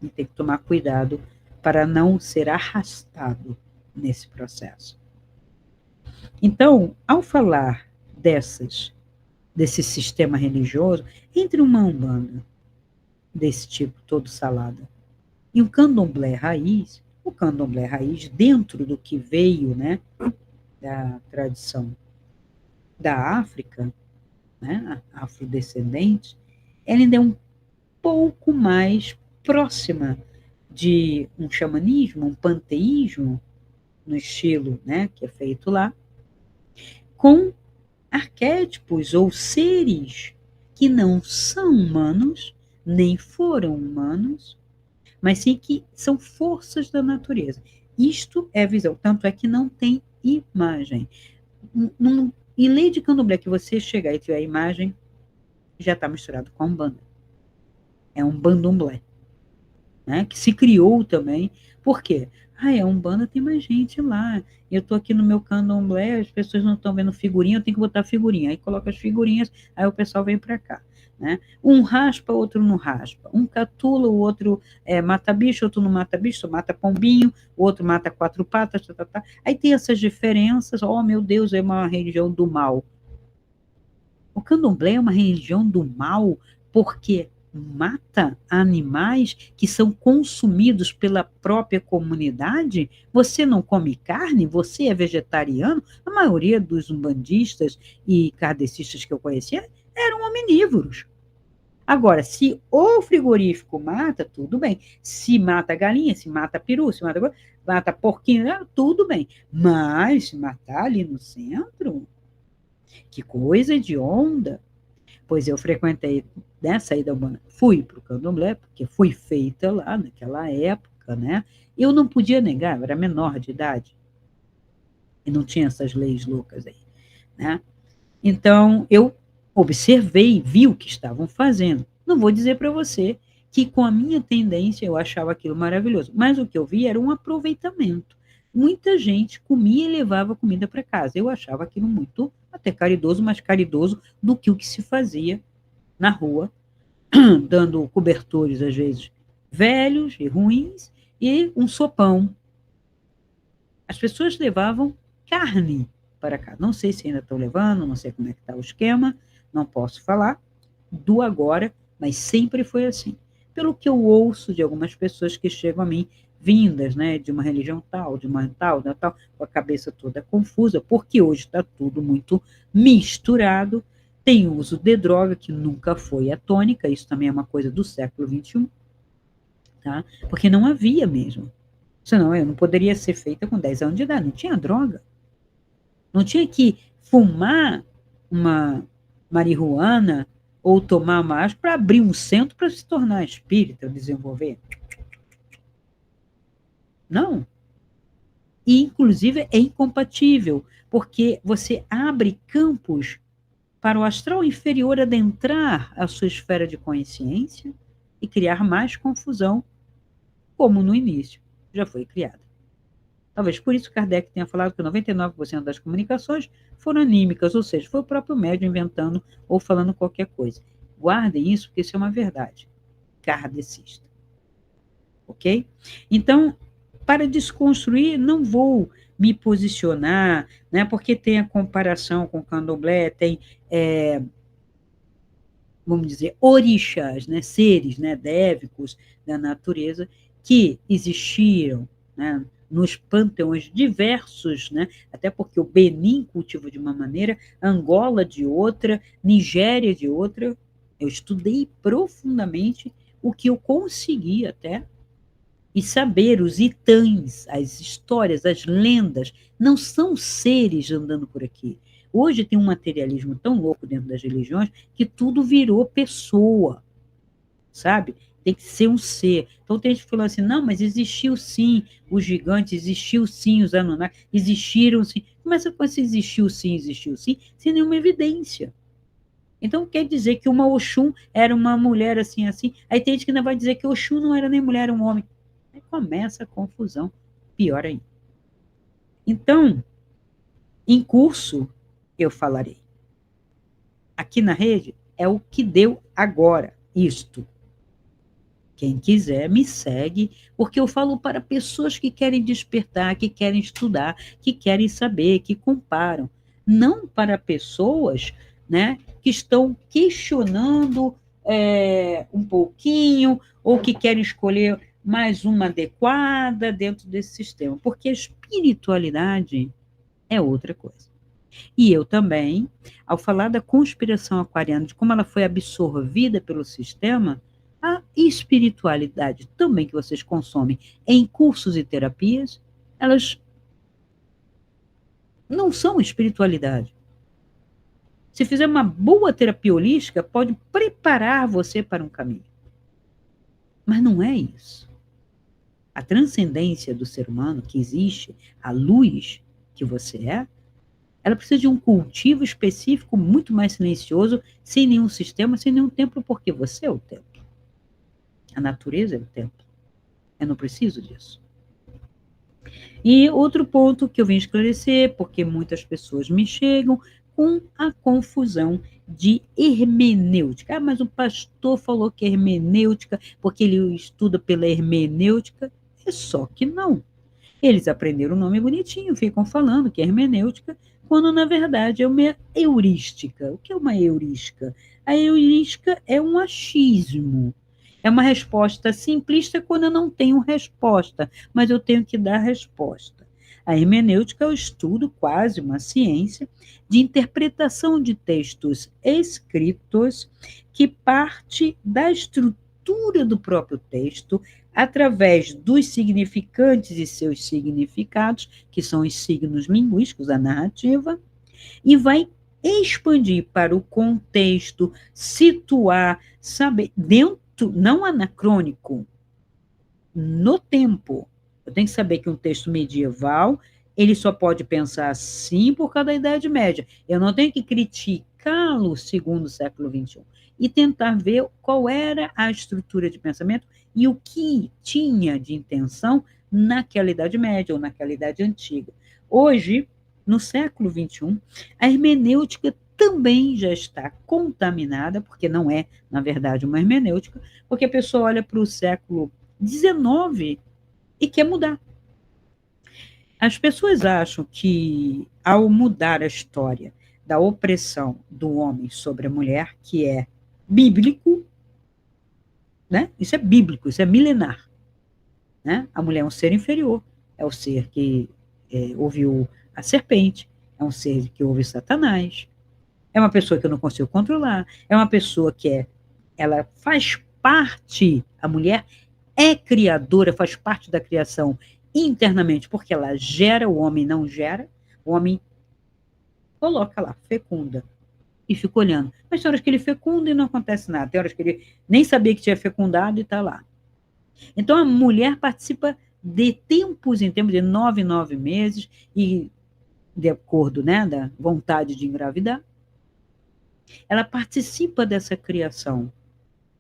Speaker 1: E tem que tomar cuidado para não ser arrastado nesse processo. Então, ao falar desse sistema religioso, entre uma umbanda desse tipo, todo salada, e o candomblé raiz, dentro do que veio, né, da tradição da África, né, afrodescendente, ela ainda é um pouco mais próxima de um xamanismo, um panteísmo, no estilo, né, que é feito lá, com arquétipos ou seres que não são humanos, nem foram humanos, mas sim que são forças da natureza. Isto é visão, tanto é que não tem imagem. Não E lei de candomblé, que você chegar e tiver a imagem, já está misturado com a Umbanda. É um bandomblé, né? Que se criou também. Por quê? A Umbanda tem mais gente lá. Eu estou aqui no meu candomblé, as pessoas não estão vendo figurinha, eu tenho que botar figurinha. Aí coloca as figurinhas, aí o pessoal vem para cá. Né? Um raspa, outro não raspa. Um catula, o outro mata bicho, outro não mata bicho, mata pombinho, o outro mata quatro patas. Tá, tá, tá. Aí tem essas diferenças. Oh, meu Deus, é uma religião do mal. O candomblé é uma religião do mal porque mata animais que são consumidos pela própria comunidade. Você não come carne, você é vegetariano. A maioria dos umbandistas e kardecistas que eu conhecia eram omnívoros. Agora, se o frigorífico mata, tudo bem. Se mata galinha, se mata peru, se mata porquinho, tudo bem. Mas se matar ali no centro, que coisa de onda. Pois eu frequentei, né, saí da Umbanda, fui para o candomblé, porque fui feita lá naquela época, né? Eu não podia negar, eu era menor de idade, e não tinha essas leis loucas aí, né? Então, eu observei, vi o que estavam fazendo. Não vou dizer para você que com a minha tendência eu achava aquilo maravilhoso, mas o que eu vi era um aproveitamento. Muita gente comia e levava comida para casa. Eu achava aquilo muito até caridoso, mais caridoso do que o que se fazia na rua, dando cobertores, às vezes, velhos e ruins, e um sopão. As pessoas levavam carne para cá. Não sei se ainda estão levando, não sei como é que está o esquema, não posso falar do agora, mas sempre foi assim. Pelo que eu ouço de algumas pessoas que chegam a mim, vindas, né, de uma religião tal, de uma tal, da tal, com a cabeça toda confusa, porque hoje está tudo muito misturado. Tem uso de droga, que nunca foi a tônica, isso também é uma coisa do século XXI, tá? Porque não havia mesmo. Senão eu não poderia ser feita com 10 anos de idade, não tinha droga. Não tinha que fumar uma marihuana ou tomar uma para abrir um centro para se tornar espírita, desenvolver. Não. E, inclusive, é incompatível, porque você abre campos para o astral inferior adentrar a sua esfera de consciência e criar mais confusão, como no início já foi criada. Talvez por isso Kardec tenha falado que 99% das comunicações foram anímicas, ou seja, foi o próprio médium inventando ou falando qualquer coisa. Guardem isso, porque isso é uma verdade kardecista. Ok? Então, para desconstruir, não vou me posicionar, né, porque tem a comparação com o candomblé, tem, vamos dizer, orixás, né, seres, né, dévicos da natureza, que existiram, né, nos panteões diversos, né, até porque o Benin cultiva de uma maneira, Angola de outra, Nigéria de outra. Eu estudei profundamente o que eu consegui até, e saber os itãs, as histórias, as lendas, não são seres andando por aqui. Hoje tem um materialismo tão louco dentro das religiões que tudo virou pessoa, sabe? Tem que ser um ser. Então tem gente que falou assim, não, mas existiu sim os gigantes, existiu sim os Anunnaki, existiram sim. Mas se existiu sim, sem nenhuma evidência. Então quer dizer que uma Oxum era uma mulher assim, assim. Aí tem gente que ainda vai dizer que Oxum não era nem mulher, era um homem. Aí começa a confusão, pior ainda. Então, em curso, eu falarei. Aqui na rede é o que deu agora, isto. Quem quiser me segue, porque eu falo para pessoas que querem despertar, que querem estudar, que querem saber, que comparam. Não para pessoas, né, que estão questionando um pouquinho, ou que querem escolher mais uma adequada dentro desse sistema, porque a espiritualidade é outra coisa. E eu também, ao falar da conspiração aquariana, de como ela foi absorvida pelo sistema, a espiritualidade também que vocês consomem em cursos e terapias, elas não são espiritualidade. Se fizer uma boa terapia holística, pode preparar você para um caminho. Mas não é isso. A transcendência do ser humano que existe, a luz que você é, Ela precisa de um cultivo específico, muito mais silencioso, sem nenhum sistema, sem nenhum templo, porque você é o templo. A natureza é o templo. Eu não preciso disso. E outro ponto que eu vim esclarecer, porque muitas pessoas me chegam com a confusão de hermenêutica. Ah, mas o pastor falou que é hermenêutica, porque ele estuda pela hermenêutica. É só que não. Eles aprenderam o nome bonitinho, ficam falando que é hermenêutica, quando na verdade é uma heurística. O que é uma heurística? A heurística é um achismo. É uma resposta simplista quando eu não tenho resposta, mas eu tenho que dar resposta. A hermenêutica é o estudo, quase uma ciência, de interpretação de textos escritos que parte da estrutura do próprio texto, através dos significantes e seus significados, que são os signos linguísticos, a narrativa, e vai expandir para o contexto, situar, saber, dentro, não anacrônico, no tempo. Eu tenho que saber que um texto medieval, ele só pode pensar assim por causa da Idade Média. Eu não tenho que criticá-lo segundo o século XXI e tentar ver qual era a estrutura de pensamento e o que tinha de intenção naquela Idade Média ou naquela Idade Antiga. Hoje, no século XXI, a hermenêutica também já está contaminada, porque não é, na verdade, uma hermenêutica, porque a pessoa olha para o século XIX e quer mudar. As pessoas acham que, ao mudar a história da opressão do homem sobre a mulher, que é bíblico, né? Isso é bíblico, isso é milenar. Né? A mulher é um ser inferior, é o ser que ouviu a serpente, é um ser que ouve Satanás, é uma pessoa que eu não consigo controlar, é uma pessoa que ela faz parte, a mulher é criadora, faz parte da criação internamente, porque ela gera, o homem não gera, o homem coloca lá, fecunda, e fica olhando. Mas tem horas que ele fecunda e não acontece nada, tem horas que ele nem sabia que tinha fecundado e está lá. Então a mulher participa de tempos em tempos, de 9 e de acordo, né, da vontade de engravidar, ela participa dessa criação.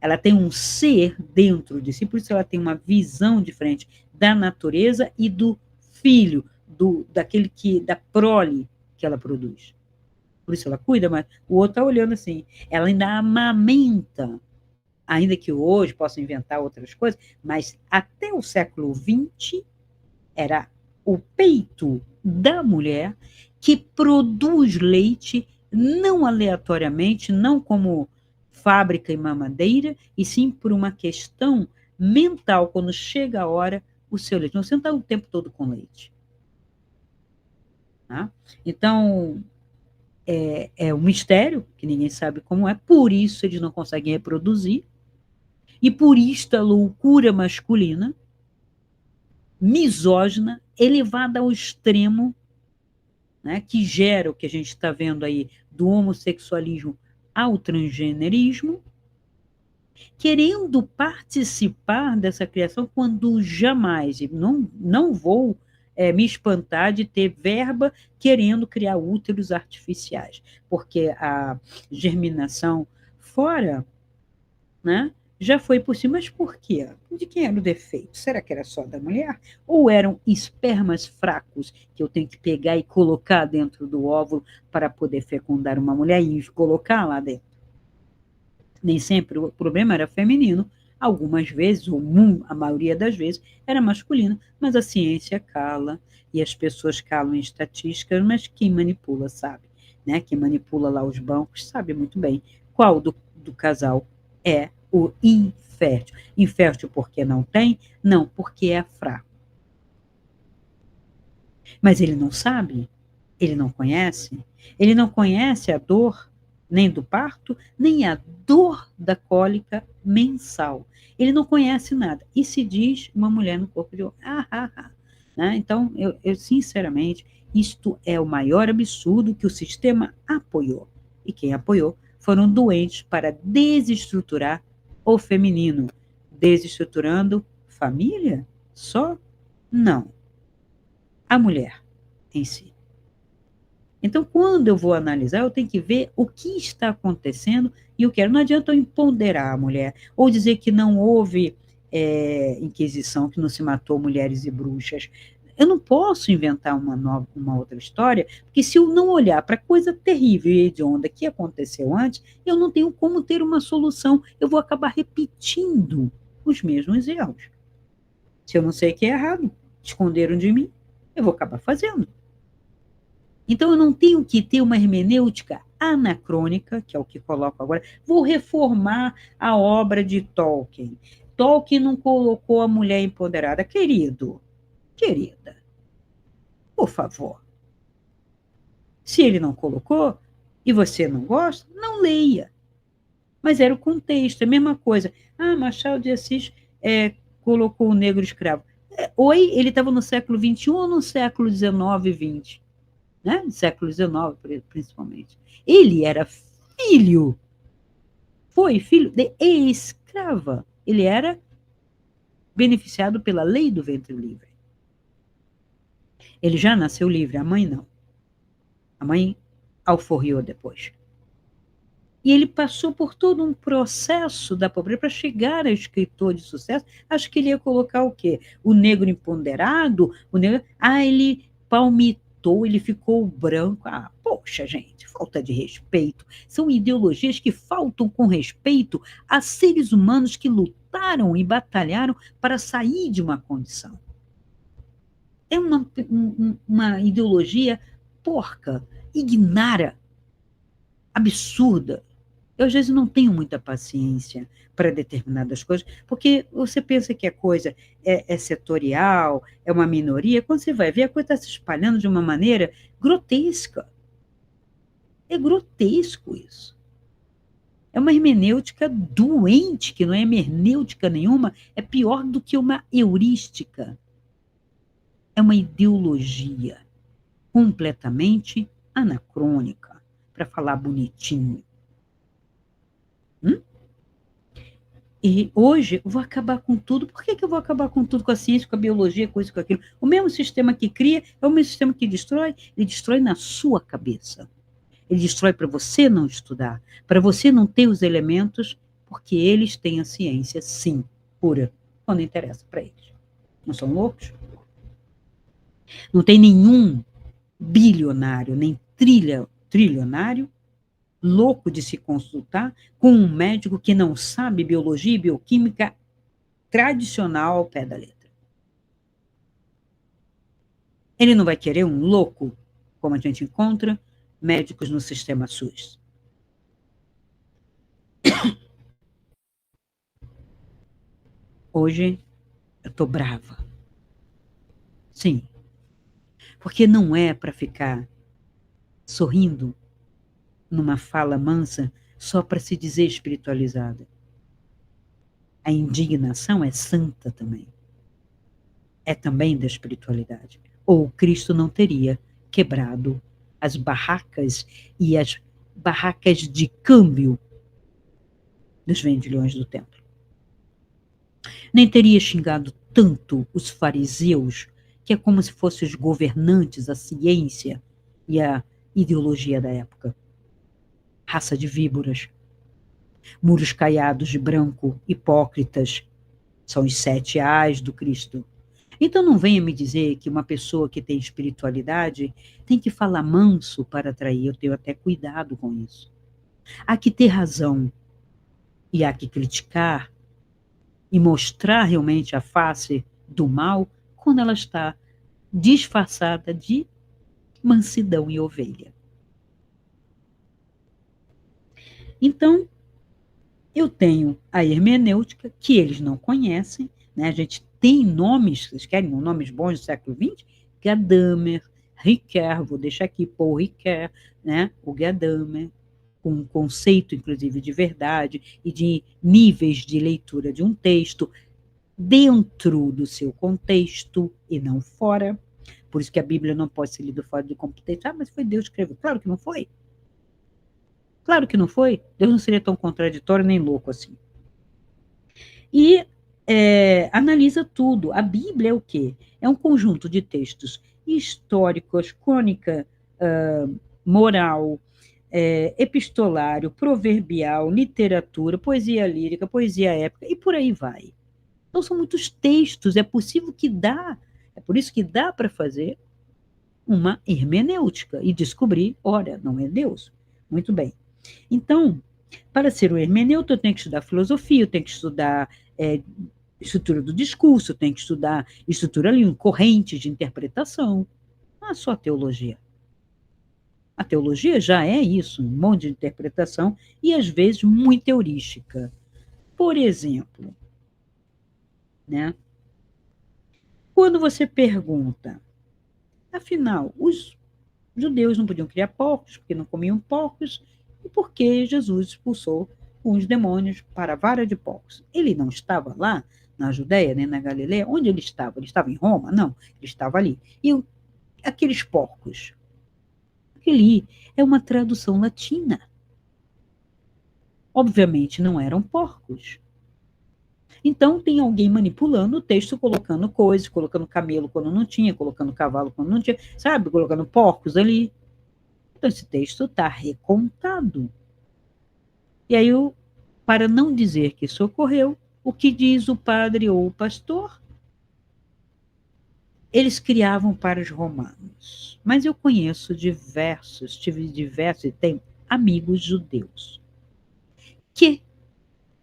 Speaker 1: Ela tem um ser dentro de si, por isso ela tem uma visão diferente da natureza e do filho, daquele da prole que ela produz. Por isso ela cuida, mas o outro está olhando assim. Ela ainda amamenta, ainda que hoje possa inventar outras coisas, mas até o século XX era o peito da mulher que produz leite não aleatoriamente, não como fábrica e mamadeira, e sim por uma questão mental, quando chega a hora, o seu leite. Não, você não está o tempo todo com leite. Tá? Então, é um mistério, que ninguém sabe como é, por isso eles não conseguem reproduzir, e por isso a loucura masculina, misógina, elevada ao extremo, né, que gera o que a gente está vendo aí do homossexualismo ao transgenerismo, querendo participar dessa criação quando jamais, não vou me espantar de ter verba querendo criar úteros artificiais, porque a germinação fora, né, já foi possível. Mas por quê? De quem era o defeito? Será que era só da mulher? Ou eram espermas fracos que eu tenho que pegar e colocar dentro do óvulo para poder fecundar uma mulher e colocar lá dentro? Nem sempre o problema era feminino, algumas vezes, ou a maioria das vezes, era masculino, mas a ciência cala e as pessoas calam em estatísticas, mas quem manipula sabe, né? Quem manipula lá os bancos sabe muito bem qual do casal é o infértil. Infértil porque não tem? Não, porque é fraco. Mas ele não conhece a dor nem do parto, nem a dor da cólica mensal. Ele não conhece nada. E se diz uma mulher no corpo de homem. Né? Então, eu sinceramente, isto é o maior absurdo que o sistema apoiou. E quem apoiou foram doentes para desestruturar o feminino. Desestruturando família? Só? Não. A mulher em si. Então, quando eu vou analisar, eu tenho que ver o que está acontecendo e eu quero. Não adianta eu empoderar a mulher, ou dizer que não houve Inquisição, que não se matou mulheres e bruxas. Eu não posso inventar uma outra história, porque se eu não olhar para a coisa terrível e hedionda que aconteceu antes, eu não tenho como ter uma solução. Eu vou acabar repetindo os mesmos erros. Se eu não sei que é errado, esconderam de mim, eu vou acabar fazendo. Então, eu não tenho que ter uma hermenêutica anacrônica, que é o que coloco agora. Vou reformar a obra de Tolkien. Tolkien não colocou a mulher empoderada. Querido, querida, por favor. Se ele não colocou e você não gosta, não leia. Mas era o contexto, é a mesma coisa. Ah, Machado de Assis colocou o negro escravo. Oi, ele estava no século XXI ou no século XIX e XX? Né? No século XIX, principalmente. Ele era filho, foi filho de escrava. Ele era beneficiado pela lei do ventre livre. Ele já nasceu livre, a mãe não. A mãe alforriou depois. E ele passou por todo um processo da pobreza para chegar a escritor de sucesso. Acho que ele ia colocar o quê? O negro empoderado, o negro. Ah, ele palmitou, ele ficou branco. Ah, poxa, gente, falta de respeito. São ideologias que faltam com respeito a seres humanos que lutaram e batalharam para sair de uma condição. É uma ideologia porca, ignara, absurda. Eu, às vezes, não tenho muita paciência para determinadas coisas, porque você pensa que a coisa é setorial, é uma minoria, quando você vai ver, a coisa está se espalhando de uma maneira grotesca. É grotesco isso. É uma hermenêutica doente, que não é hermenêutica nenhuma, é pior do que uma heurística. É uma ideologia completamente anacrônica, para falar bonitinho. E hoje eu vou acabar com tudo. Por que eu vou acabar com tudo? Com a ciência, com a biologia, com isso, com aquilo? O mesmo sistema que cria é o mesmo sistema que destrói. Ele destrói na sua cabeça. Ele destrói para você não estudar, para você não ter os elementos, porque eles têm a ciência, sim, pura, quando interessa para eles. Não são loucos? Não tem nenhum bilionário, nem trilionário louco de se consultar com um médico que não sabe biologia e bioquímica tradicional ao pé da letra. Ele não vai querer um louco, como a gente encontra médicos no sistema SUS. Hoje eu estou brava. Sim, porque não é para ficar sorrindo numa fala mansa só para se dizer espiritualizada. A indignação é santa também. É também da espiritualidade. Ou Cristo não teria quebrado as barracas e as barracas de câmbio dos vendilhões do templo. Nem teria xingado tanto os fariseus, que é como se fossem os governantes, a ciência e a ideologia da época. Raça de víboras, muros caiados de branco, hipócritas, são os 7 A's do Cristo. Então não venha me dizer que uma pessoa que tem espiritualidade tem que falar manso para atrair. Eu tenho até cuidado com isso. Há que ter razão e há que criticar e mostrar realmente a face do mal quando ela está disfarçada de mansidão e ovelha. Então, eu tenho a hermenêutica, que eles não conhecem, né? A gente tem nomes, vocês querem nomes bons do século XX? Gadamer, Ricoeur, vou deixar aqui, Paul Ricoeur, né? O Gadamer, com um conceito, inclusive, de verdade e de níveis de leitura de um texto dentro do seu contexto e não fora. Por isso que a Bíblia não pode ser lida fora do contexto. Ah, mas foi Deus que escreveu. Claro que não foi. Claro que não foi. Deus não seria tão contraditório nem louco assim. E analisa tudo. A Bíblia é o quê? É um conjunto de textos históricos, crônica moral, epistolário, proverbial, literatura, poesia lírica, poesia épica, e por aí vai. Então, são muitos textos, é por isso que dá para fazer uma hermenêutica e descobrir, ora, não é Deus. Muito bem. Então, para ser um hermeneuta, eu tenho que estudar filosofia, eu tenho que estudar estrutura do discurso, eu tenho que estudar estrutura ali, correntes de interpretação. Não é só teologia. A teologia já é isso, um monte de interpretação e, às vezes, muito heurística. Por exemplo, né, quando você pergunta, afinal, os judeus não podiam criar porcos, porque não comiam porcos, e por que Jesus expulsou os demônios para a vara de porcos? Ele não estava lá na Judéia, nem na Galileia? Onde ele estava? Ele estava em Roma? Não, ele estava ali. E aqueles porcos? Aquele é uma tradução latina. Obviamente não eram porcos. Então, tem alguém manipulando o texto, colocando coisas, colocando camelo quando não tinha, colocando cavalo quando não tinha, sabe? Colocando porcos ali. Então, esse texto está recontado. E aí, para não dizer que isso ocorreu, o que diz o padre ou o pastor? Eles criavam para os romanos. Mas eu conheço tive diversos e tenho amigos judeus que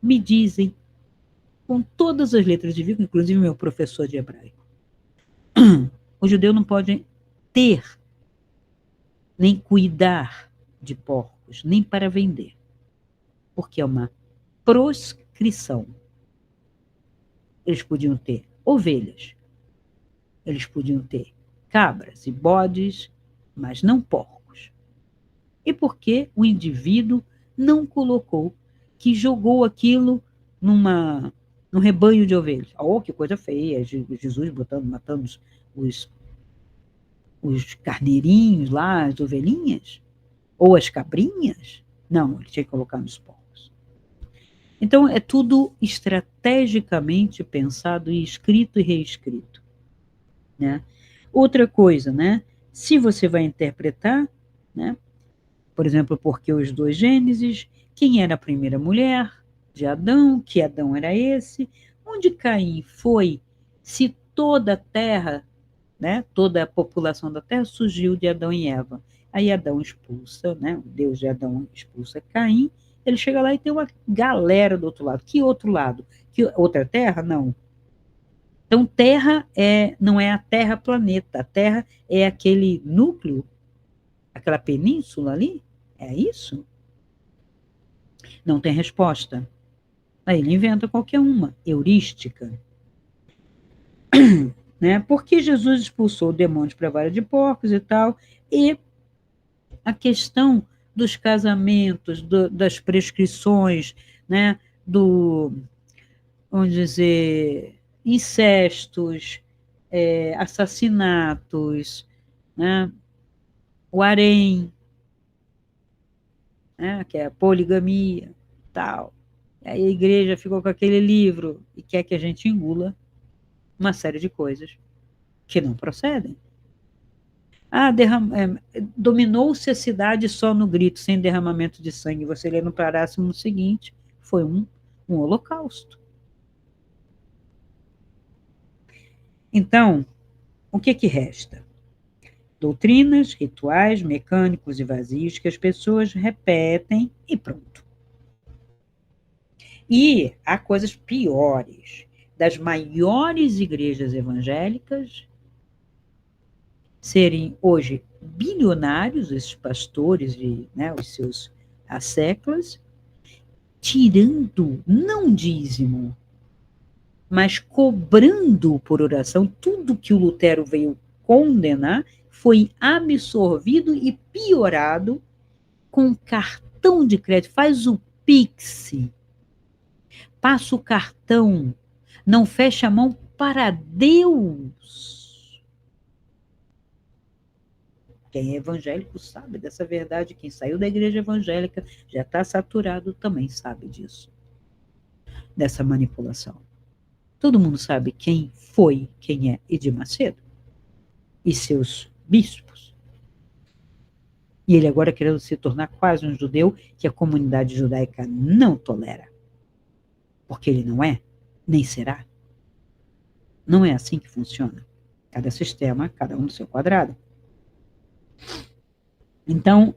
Speaker 1: me dizem, com todas as letras de vírgula, inclusive meu professor de hebraico, o judeu não pode ter nem cuidar de porcos, nem para vender, porque é uma proscrição. Eles podiam ter ovelhas, eles podiam ter cabras e bodes, mas não porcos. E porque o indivíduo não colocou, que jogou aquilo num rebanho de ovelhas. Oh, que coisa feia, Jesus matando os, os carneirinhos lá, as ovelhinhas, ou as cabrinhas. Não, ele tinha que colocar nos porcos. Então, é tudo estrategicamente pensado e escrito e reescrito, né? Outra coisa, né? Se você vai interpretar, né? Por exemplo, porque os dois Gênesis, quem era a primeira mulher de Adão, que Adão era esse, onde Caim foi, se toda a terra, né, toda a população da terra surgiu de Adão e Eva. Aí Adão expulsa, né, o Deus de Adão expulsa Caim, ele chega lá e tem uma galera do outro lado. Que outro lado? Que outra terra? Não. Então, terra não é a terra planeta, a terra é aquele núcleo, aquela península ali, é isso? Não tem resposta. Aí ele inventa qualquer uma, heurística. Né? Porque Jesus expulsou demônios para a vara de porcos e tal, e a questão dos casamentos, das prescrições, né? Vamos dizer, incestos, assassinatos, né? O harém, né? Que é a poligamia, tal. E aí a igreja ficou com aquele livro e quer que a gente engula uma série de coisas que não procedem. Dominou-se a cidade só no grito, sem derramamento de sangue. Você lê no parágrafo seguinte, foi um holocausto. Então, o que resta? Doutrinas, rituais, mecânicos e vazios que as pessoas repetem e pronto. E há coisas piores. Das maiores igrejas evangélicas serem hoje bilionários, esses pastores né, os seus asseclas, tirando, não dízimo, mas cobrando por oração, tudo que o Lutero veio condenar foi absorvido e piorado com cartão de crédito. Faz o Pix, passa o cartão, não fecha a mão para Deus. Quem é evangélico sabe dessa verdade, quem saiu da igreja evangélica já está saturado também sabe disso, dessa manipulação. Todo mundo sabe quem foi, quem é Edir Macedo e seus bispos. E ele agora querendo se tornar quase um judeu que a comunidade judaica não tolera. Porque ele não é, nem será. Não é assim que funciona. Cada sistema, cada um do seu quadrado. Então,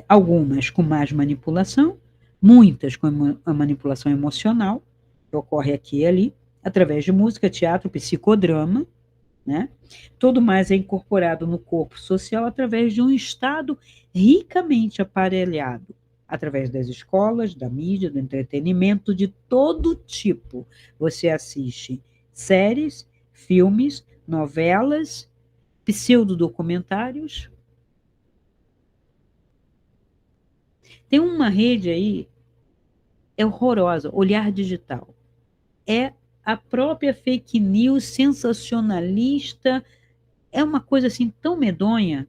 Speaker 1: algumas com mais manipulação, muitas com a manipulação emocional, que ocorre aqui e ali, através de música, teatro, psicodrama, né? Tudo mais é incorporado no corpo social através de um Estado ricamente aparelhado, através das escolas, da mídia, do entretenimento de todo tipo. Você assiste séries, filmes, novelas, pseudodocumentários. Tem uma rede aí, é horrorosa, Olhar Digital. É a própria fake news sensacionalista, é uma coisa assim tão medonha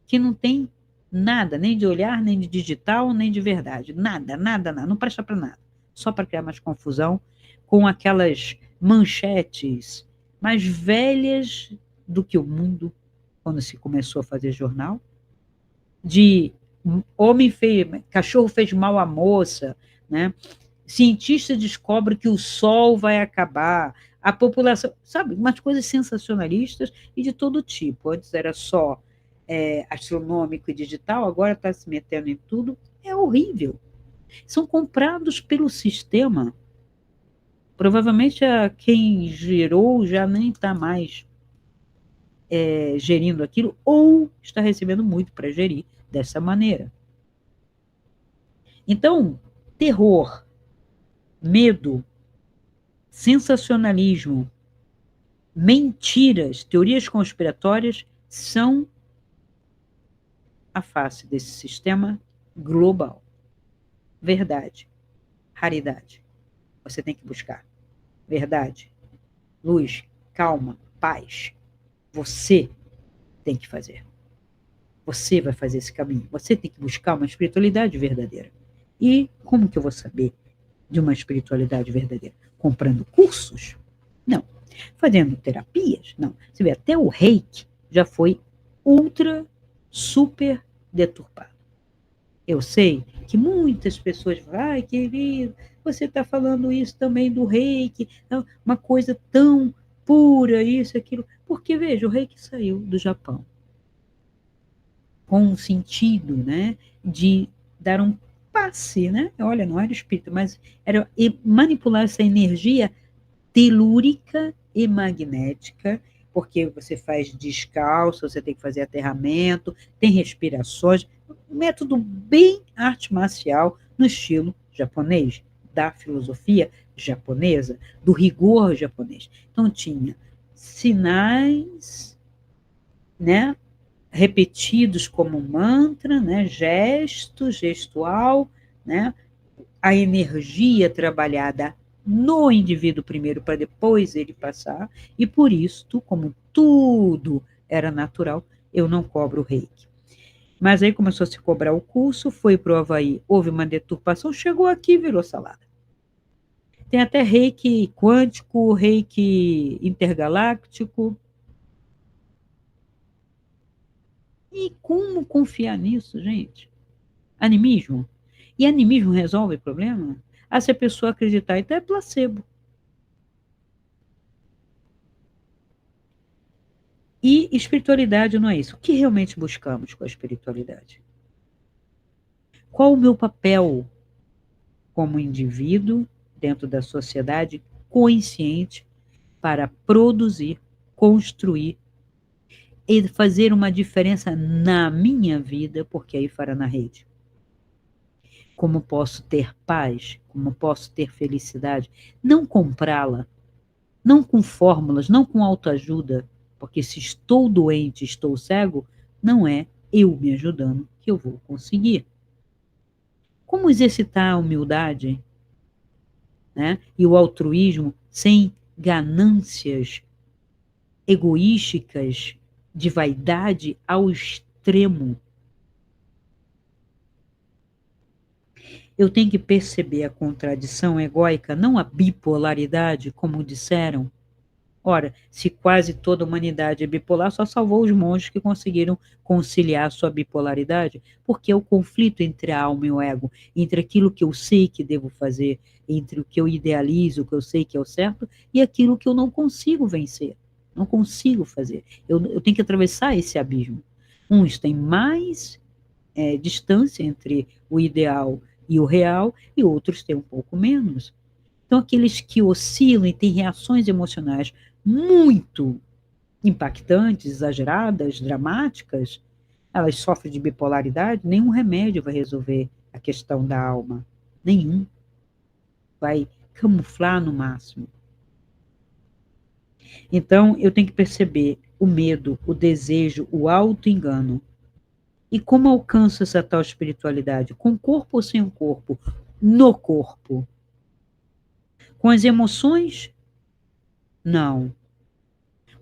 Speaker 1: que não tem nada, nem de olhar, nem de digital, nem de verdade. Nada, nada, nada. Não presta para nada. Só para criar mais confusão com aquelas manchetes mais velhas do que o mundo, quando se começou a fazer jornal, de cachorro fez mal à moça, né? Cientista descobre que o sol vai acabar, a população, sabe, umas coisas sensacionalistas e de todo tipo. Antes era só astronômico e digital, agora está se metendo em tudo. É horrível. São comprados pelo sistema. Provavelmente quem gerou já nem está mais gerindo aquilo, ou está recebendo muito para gerir dessa maneira. Então, terror, medo, sensacionalismo, mentiras, teorias conspiratórias são a face desse sistema global. Verdade, raridade. Você tem que buscar. Verdade, luz, calma, paz. Você tem que fazer. Você vai fazer esse caminho. Você tem que buscar uma espiritualidade verdadeira. E como que eu vou saber de uma espiritualidade verdadeira? Comprando cursos? Não. Fazendo terapias? Não. Você vê, até o reiki já foi ultra, super deturpado. Eu sei que muitas pessoas falam, ai, querido, você está falando isso também do reiki, uma coisa tão pura, isso, aquilo. Porque, veja, o reiki saiu do Japão com um sentido, né, de dar um passe, né? Olha, não era espírito, mas era manipular essa energia telúrica e magnética, porque você faz descalço, você tem que fazer aterramento, tem respirações, um método bem arte marcial no estilo japonês, da filosofia japonesa, do rigor japonês. Então tinha sinais, né, repetidos como mantra, né, gesto, gestual, né, a energia trabalhada no indivíduo primeiro para depois ele passar, e por isso, como tudo era natural, eu não cobro o reiki. Mas aí começou a se cobrar o curso, foi para o Havaí, houve uma deturpação, chegou aqui e virou salada. Tem até reiki quântico, reiki intergaláctico. E como confiar nisso, gente? Animismo? E animismo resolve o problema? Ah, se a pessoa acreditar, então é placebo. E espiritualidade não é isso. O que realmente buscamos com a espiritualidade? Qual o meu papel como indivíduo dentro da sociedade consciente para produzir, construir e fazer uma diferença na minha vida, porque aí fará na rede? Como posso ter paz? Como posso ter felicidade? Não comprá-la, não com fórmulas, não com autoajuda, porque se estou doente, estou cego, não é eu me ajudando que eu vou conseguir. Como exercitar a humildade, né, e o altruísmo sem ganâncias egoísticas de vaidade ao extremo? Eu tenho que perceber a contradição egóica, não a bipolaridade, como disseram, Ora, se quase toda a humanidade é bipolar, só salvou os monges que conseguiram conciliar sua bipolaridade, porque é o conflito entre a alma e o ego, entre aquilo que eu sei que devo fazer, entre o que eu idealizo, o que eu sei que é o certo, e aquilo que eu não consigo vencer, não consigo fazer. Eu tenho que atravessar esse abismo. Uns têm mais distância entre o ideal e o real, e outros têm um pouco menos. Então, aqueles que oscilam e têm reações emocionais muito impactantes, exageradas, dramáticas, elas sofrem de bipolaridade, nenhum remédio vai resolver a questão da alma. Nenhum. Vai camuflar no máximo. Então, eu tenho que perceber o medo, o desejo, o auto-engano. E como alcanço essa tal espiritualidade? Com o corpo ou sem o corpo? No corpo. Com as emoções? Não.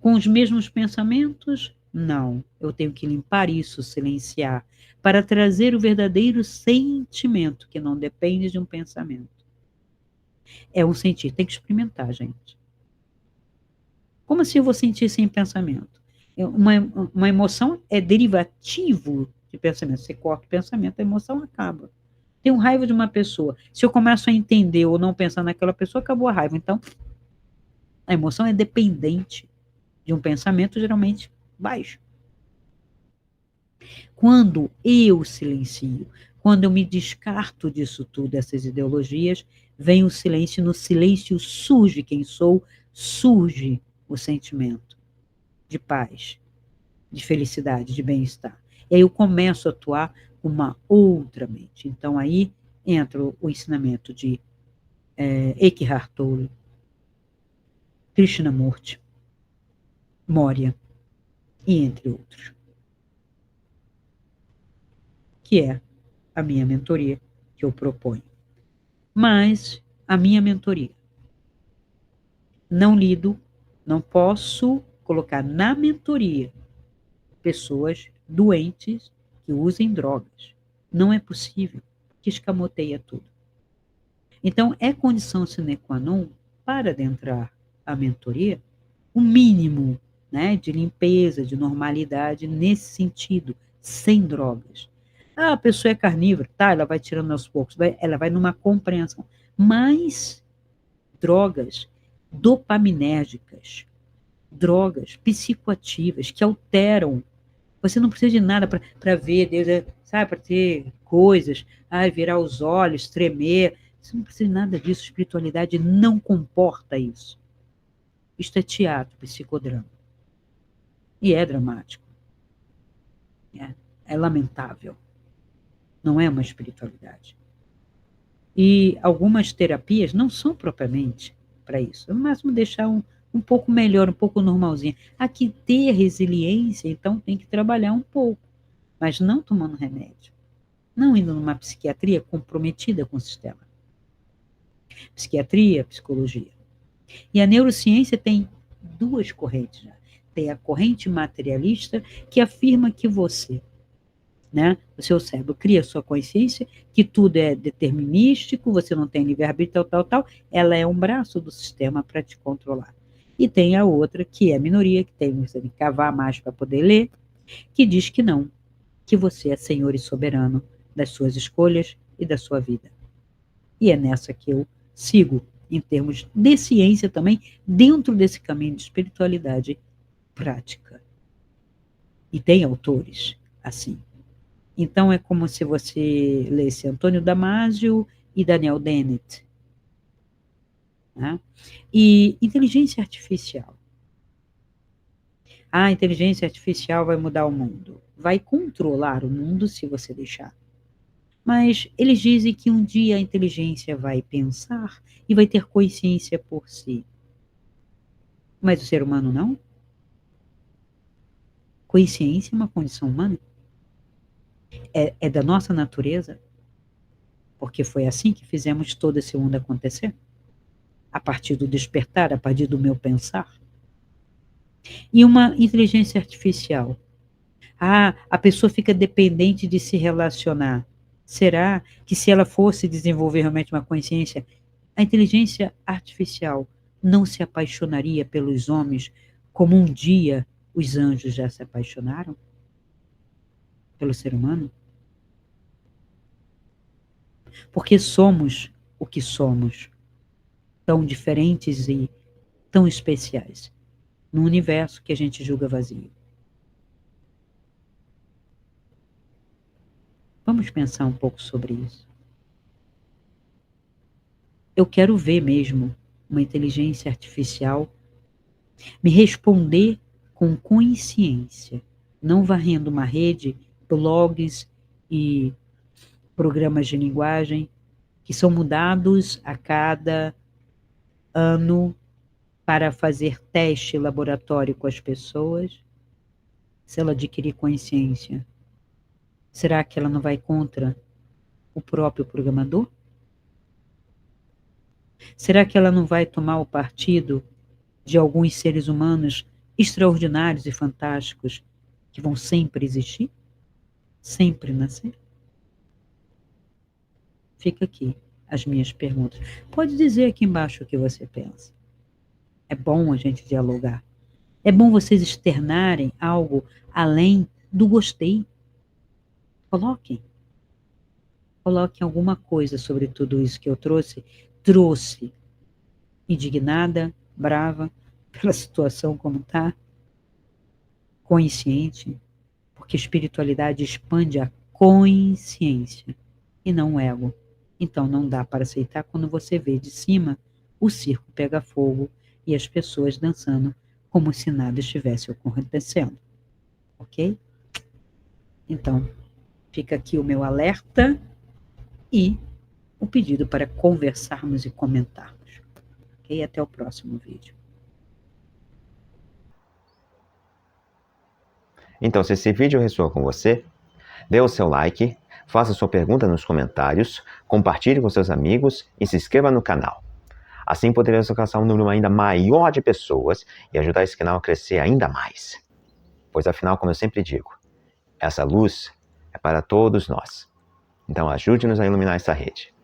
Speaker 1: Com os mesmos pensamentos? Não. Eu tenho que limpar isso, silenciar, para trazer o verdadeiro sentimento, que não depende de um pensamento. É um sentir, tem que experimentar, gente. Como assim eu vou sentir sem pensamento? Uma emoção é derivativo de pensamento. Você corta o pensamento, a emoção acaba. Tenho raiva de uma pessoa. Se eu começo a entender ou não pensar naquela pessoa, acabou a raiva. Então, a emoção é dependente de um pensamento geralmente baixo. Quando eu silencio, quando eu me descarto disso tudo, dessas ideologias, vem o silêncio, no silêncio surge quem sou, surge o sentimento de paz, de felicidade, de bem-estar. E aí eu começo a atuar com uma outra mente. Então aí entra o ensinamento de Eckhart Tolle, Krishnamurti, Moria, e entre outros, que é a minha mentoria que eu proponho. Mas a minha mentoria, não lido, não posso colocar na mentoria pessoas doentes que usem drogas. Não é possível, que escamoteia tudo. Então, é condição sine qua non para adentrar a mentoria o mínimo, né, de limpeza, de normalidade nesse sentido, sem drogas. Ah, a pessoa é carnívora, tá, ela vai tirando aos poucos, ela vai numa compreensão. Mas drogas dopaminérgicas, drogas psicoativas que alteram. Você não precisa de nada para ver, Deus, sabe, para ter coisas, virar os olhos, tremer. Você não precisa de nada disso. Espiritualidade não comporta isso. Isto é teatro, psicodrama. E é dramático. É lamentável. Não é uma espiritualidade. E algumas terapias não são propriamente para isso. No máximo deixar um pouco melhor, um pouco normalzinho. Aqui ter resiliência, então tem que trabalhar um pouco, mas não tomando remédio. Não indo numa psiquiatria comprometida com o sistema. Psiquiatria, psicologia. E a neurociência tem duas correntes já. Tem a corrente materialista, que afirma que você, né, o seu cérebro cria a sua consciência, que tudo é determinístico, você não tem livre-arbítrio, tal. Ela é um braço do sistema para te controlar. E tem a outra, que é a minoria, que você tem que cavar mais para poder ler, que diz que não, que você é senhor e soberano das suas escolhas e da sua vida. E é nessa que eu sigo, em termos de ciência também, dentro desse caminho de espiritualidade prática. E tem autores assim. Então, é como se você lesse Antônio Damasio e Daniel Dennett. Né? E inteligência artificial. A inteligência artificial vai mudar o mundo. Vai controlar o mundo se você deixar. Mas eles dizem que um dia a inteligência vai pensar e vai ter consciência por si. Mas o ser humano não? Consciência é uma condição humana? É da nossa natureza? Porque foi assim que fizemos todo esse mundo acontecer? A partir do despertar, a partir do meu pensar? E uma inteligência artificial? A pessoa fica dependente de se relacionar. Será que se ela fosse desenvolver realmente uma consciência, a inteligência artificial não se apaixonaria pelos homens como um dia os anjos já se apaixonaram pelo ser humano? Porque somos o que somos, tão diferentes e tão especiais, num universo que a gente julga vazio. Vamos pensar um pouco sobre isso. Eu quero ver mesmo uma inteligência artificial me responder com consciência, não varrendo uma rede, blogs e programas de linguagem que são mudados a cada ano para fazer teste laboratório com as pessoas. Se ela adquirir consciência, será que ela não vai contra o próprio programador? Será que ela não vai tomar o partido de alguns seres humanos extraordinários e fantásticos que vão sempre existir? Sempre nascer? Fica aqui as minhas perguntas. Pode dizer aqui embaixo o que você pensa. É bom a gente dialogar. É bom vocês externarem algo além do gostei. Coloquem. Coloquem alguma coisa sobre tudo isso que eu trouxe. Trouxe indignada, brava pela situação como está, consciente, porque espiritualidade expande a consciência e não o ego. Então não dá para aceitar quando você vê de cima o circo pega fogo e as pessoas dançando como se nada estivesse acontecendo. Ok? Então, fica aqui o meu alerta e o pedido para conversarmos e comentarmos. Ok? Até o próximo vídeo.
Speaker 2: Então, se esse vídeo ressoou com você, dê o seu like, faça sua pergunta nos comentários, compartilhe com seus amigos e se inscreva no canal. Assim poderemos alcançar um número ainda maior de pessoas e ajudar esse canal a crescer ainda mais. Pois afinal, como eu sempre digo, essa luz é para todos nós. Então ajude-nos a iluminar essa rede.